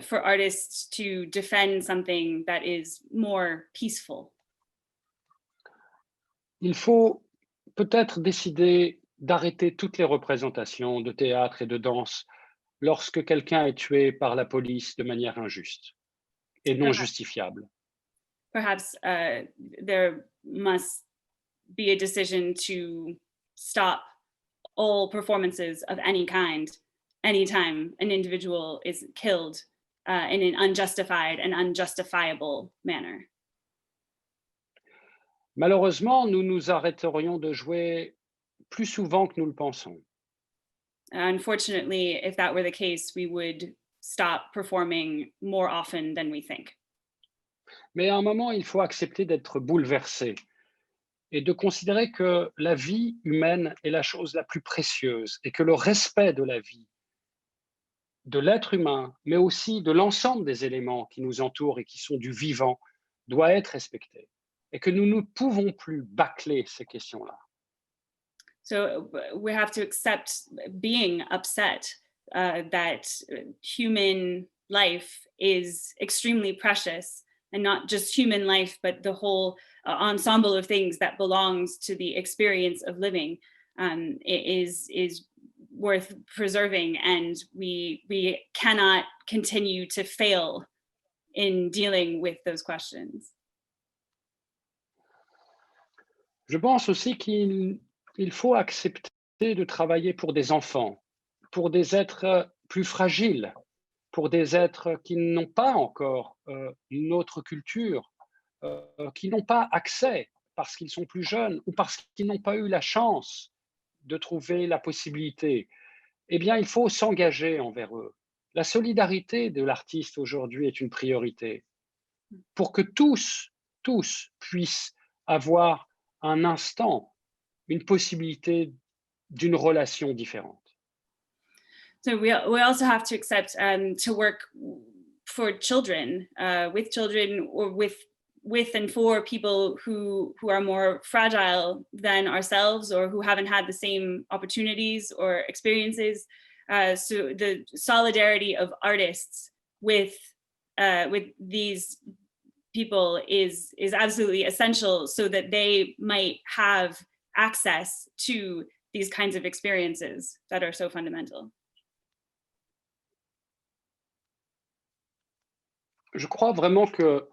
for artists to defend something that is more peaceful.
Il faut peut-être décider d'arrêter toutes les représentations de théâtre et de danse lorsque quelqu'un est tué par la police de manière injuste et non justifiable.
Perhaps there must be a decision to stop all performances of any kind anytime an individual is killed in an unjustified and unjustifiable manner.
Malheureusement, nous nous arrêterions de jouer plus souvent que nous le pensons.
Unfortunately, if that were the case, we would stop performing more often than we think.
Mais à un moment, il faut accepter d'être bouleversé et de considérer que la vie humaine est la chose la plus précieuse et que le respect de la vie, de l'être humain, mais aussi de l'ensemble des éléments qui nous entourent et qui sont du vivant, doit être respecté. Et que nous ne pouvons plus bâcler ces questions-là.
So we have to accept being upset that human life is extremely precious, and not just human life, but the whole ensemble of things that belongs to the experience of living is worth preserving, and we cannot continue to fail in dealing with those questions.
Je pense aussi qu'il faut accepter de travailler pour des enfants, pour des êtres plus fragiles, pour des êtres qui n'ont pas encore une autre culture, qui n'ont pas accès parce qu'ils sont plus jeunes ou parce qu'ils n'ont pas eu la chance de trouver la possibilité. Eh bien, il faut s'engager envers eux. La solidarité de l'artiste aujourd'hui est une priorité pour que tous puissent avoir un instant, une possibilité d'une relation différente.
So we also have to accept to work for children, with children, or with and for people who are more fragile than ourselves, or who haven't had the same opportunities or experiences. So the solidarity of artists with these people is absolutely essential, so that they might have access to these kinds of experiences that are so fundamental.
je crois vraiment que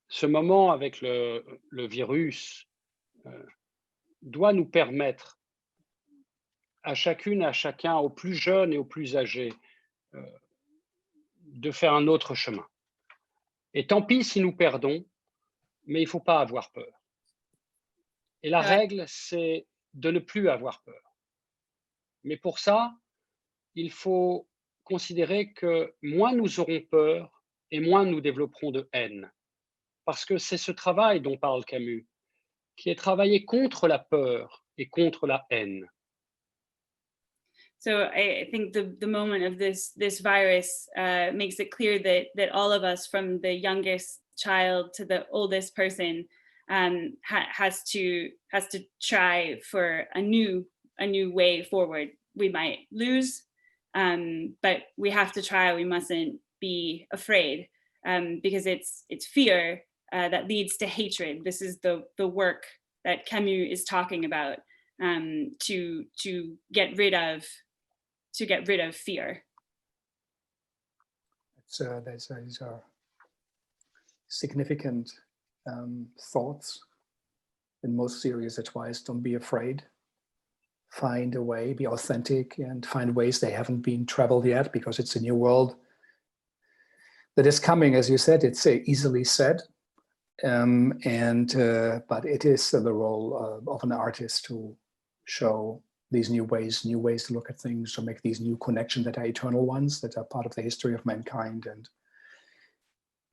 ce moment avec le virus doit nous permettre à chacune, à chacun, aux plus jeunes et aux plus âgés, euh, de faire un autre chemin. Et tant pis si nous perdons, mais il ne faut pas avoir peur. Et la
Ouais.
règle, c'est de ne plus avoir peur. Mais pour ça, il faut considérer que moins nous aurons peur et moins nous développerons de haine. Parce que c'est ce travail dont parle Camus, qui est travaillé contre la peur et contre la haine.
So I think the moment of this virus makes it clear that all of us, from the youngest child to the oldest person, has to try for a new way forward. We might lose, but we have to try. We mustn't be afraid, because it's fear that leads to hatred. This is the work that Camus is talking about, to get rid of fear.
These are significant thoughts. In most serious advice, don't be afraid. Find a way, be authentic, and find ways they haven't been traveled yet, because it's a new world that is coming. As you said, it's easily said, but it is the role of an artist to show these new ways to look at things, to make these new connections that are eternal ones, that are part of the history of mankind. And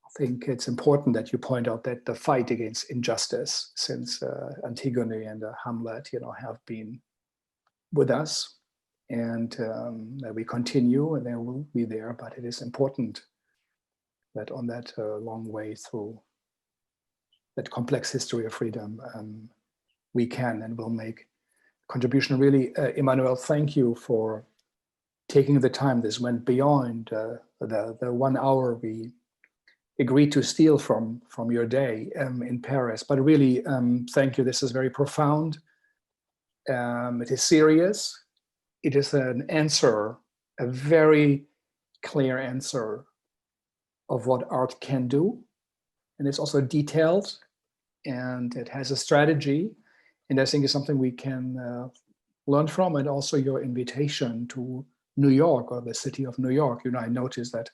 I think it's important that you point out that the fight against injustice, since Antigone and Hamlet, have been with us, and that we continue, and they will be there. But it is important that on that long way through that complex history of freedom, we can and will make contribution. Really, Emmanuel, thank you for taking the time. This went beyond the 1 hour we agreed to steal from your day in Paris. But really, thank you. This is very profound. It is serious. It is an answer, a very clear answer of what art can do. And it's also detailed, and it has a strategy. And I think it's something we can learn from. And also your invitation to New York, or the city of New York. I noticed that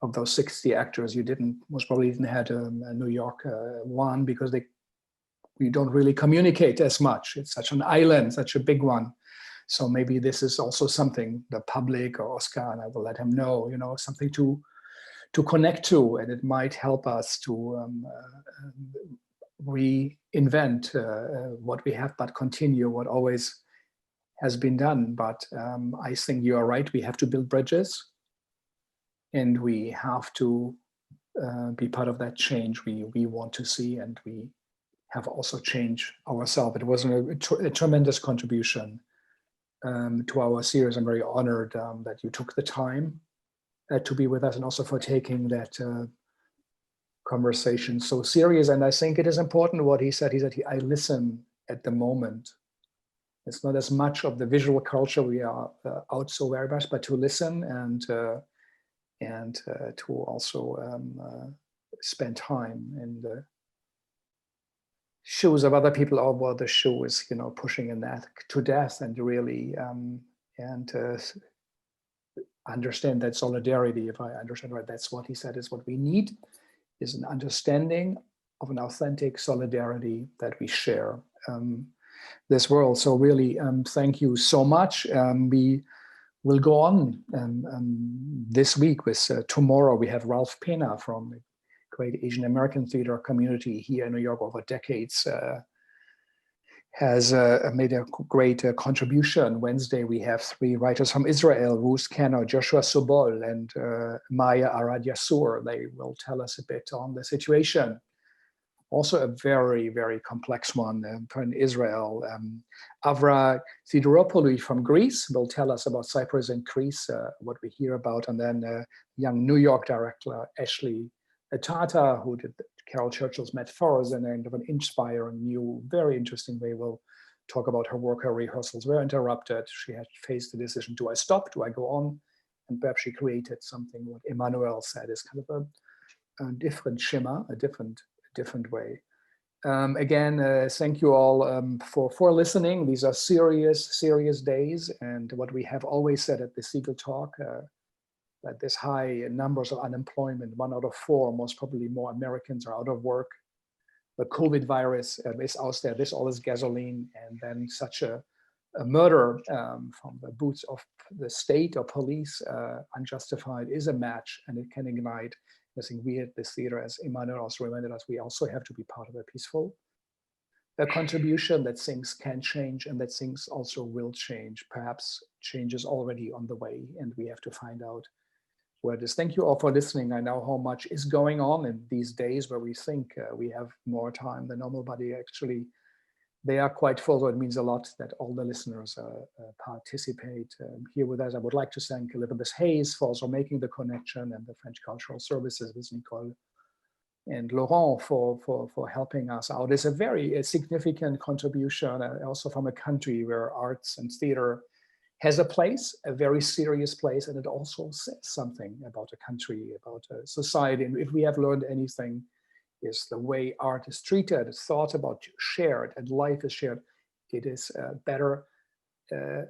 of those 60 actors, you most probably didn't had a New York one, because we don't really communicate as much. It's such an island, such a big one. So maybe this is also something the public, or Oscar, and I will let him know, something to connect to, and it might help us to reinvent what we have, but continue what always has been done. But I think you are right. We have to build bridges, and we have to be part of that change we want to see, and we have also changed ourselves. It was a tremendous contribution to our series. I'm very honored that you took the time to be with us, and also for taking that conversation so serious. And I think it is important what he said. He said, I listen at the moment. It's not as much of the visual culture we are out so very much, but to listen and to also spend time in the shoes of other people, or where the shoe is, pushing in that to death, and really understand that solidarity. If I understand right, that's what he said is what we need, is an understanding of an authentic solidarity that we share this world. So really, thank you so much. We will go on this week with tomorrow. We have Ralph Pena from the great Asian American theater community here in New York over decades. Has made a great contribution. Wednesday, we have 3 writers from Israel, Ruth Kenner, Joshua Sobol, and Maya Arad Yassur. They will tell us a bit on the situation. Also a very, very complex one in Israel. Avra Sidiropoulou from Greece will tell us about Cyprus and Greece, what we hear about. And then young New York director, Ashley Tata, who did Carol Churchill's Met Forest, and an inspiring, new, very interesting way. We'll talk about her work. Her rehearsals were interrupted. She had faced the decision, do I stop? Do I go on? and perhaps she created something what Emmanuel said is kind of a different shimmer, a different way. Again, thank you all for listening. These are serious days, and what we have always said at the Siegel Talk, that this high numbers of unemployment, 1 out of 4, most probably more Americans are out of work. The COVID virus is out there, this all is gasoline, and then such a murder from the boots of the state or police, unjustified, is a match, and it can ignite. I think we at this theater, as Emmanuel also reminded us, we also have to be part of a peaceful contribution, that things can change and that things also will change. Perhaps change is already on the way, and we have to find out where it is. Thank you all for listening. I know how much is going on in these days where we think we have more time than normal, but they are quite full, so it means a lot that all the listeners participate here with us. I would like to thank Elizabeth Hayes for also making the connection, and the French Cultural Services with Nicole and Laurent for helping us out. It's a very significant contribution, also from a country where arts and theater has a place, a very serious place, and it also says something about a country, about a society. And if we have learned anything, is the way art is treated, is thought about, shared, and life is shared. It is better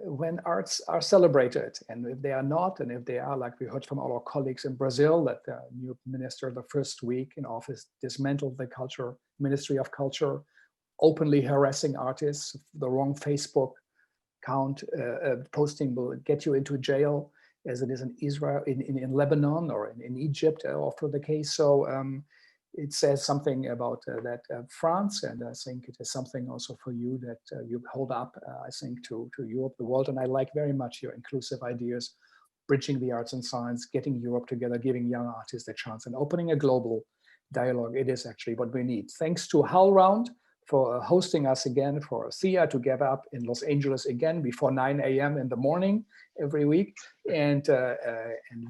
when arts are celebrated. And if they are not, and if they are, like we heard from all our colleagues in Brazil, that the new minister, the first week in office, dismantled the Ministry of Culture, openly harassing artists. The wrong Facebook account posting will get you into jail, as it is in Israel, in Lebanon, or in Egypt, often the case. So it says something about that France, and I think it is something also for you that you hold up, I think, to Europe, the world. And I like very much your inclusive ideas, bridging the arts and science, getting Europe together, giving young artists a chance, and opening a global dialogue. It is actually what we need. Thanks to HowlRound for hosting us again, for Thea to get up in Los Angeles again before 9 a.m. in the morning every week, and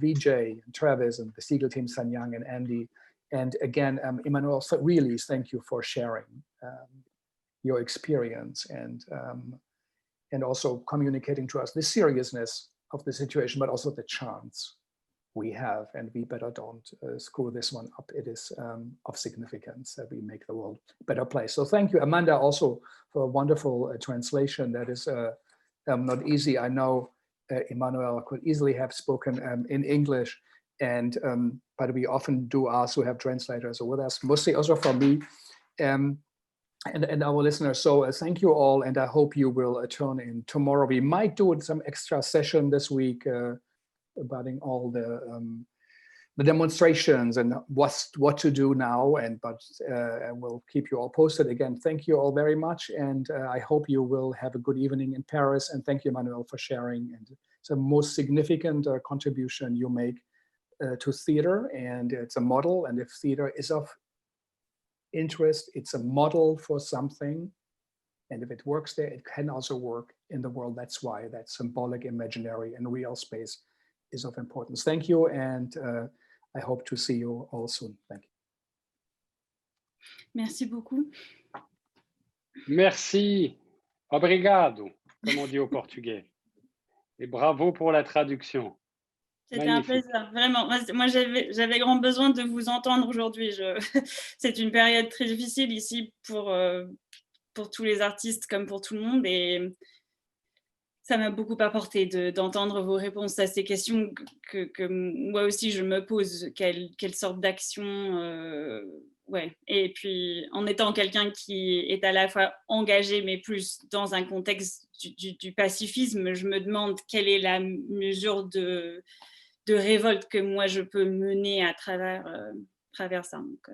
VJ and Travis and the Siegel team, Sanyang and Andy. And again, Emmanuel, so really thank you for sharing your experience, and also communicating to us the seriousness of the situation, but also the chance we have, and we better don't screw this one up. It is of significance that we make the world a better place. So thank you, Amanda, also for a wonderful translation. That is not easy. I know Emmanuel could easily have spoken in English, and but we often do ask to have translators with us, mostly also from me and our listeners. So thank you all, and I hope you will tune in tomorrow. We might do some extra session this week about all the demonstrations and what to do now, but we'll keep you all posted. Again, thank you all very much, and I hope you will have a good evening in Paris. And thank you, Emmanuel, for sharing, and it's the most significant contribution you make to theater, and it's a model. And if theater is of interest, it's a model for something, and if it works there, it can also work in the world. That's why that symbolic, imaginary, and real space is of importance. Thank you, and I hope to see you all soon. Thank you.
Merci beaucoup.
Merci. Obrigado, comme on dit au portugais. Et bravo pour la traduction.
C'était un plaisir, vraiment. Moi, j'avais grand besoin de vous entendre aujourd'hui. C'est une période très difficile ici pour tous les artistes comme pour tout le monde, et ça m'a beaucoup apporté d'entendre vos réponses à ces questions que moi aussi je me pose. Quelle sorte d'action ouais. Et puis, en étant quelqu'un qui est à la fois engagé, mais plus dans un contexte du pacifisme, je me demande quelle est la mesure de révolte que moi je peux mener à travers ça. Donc,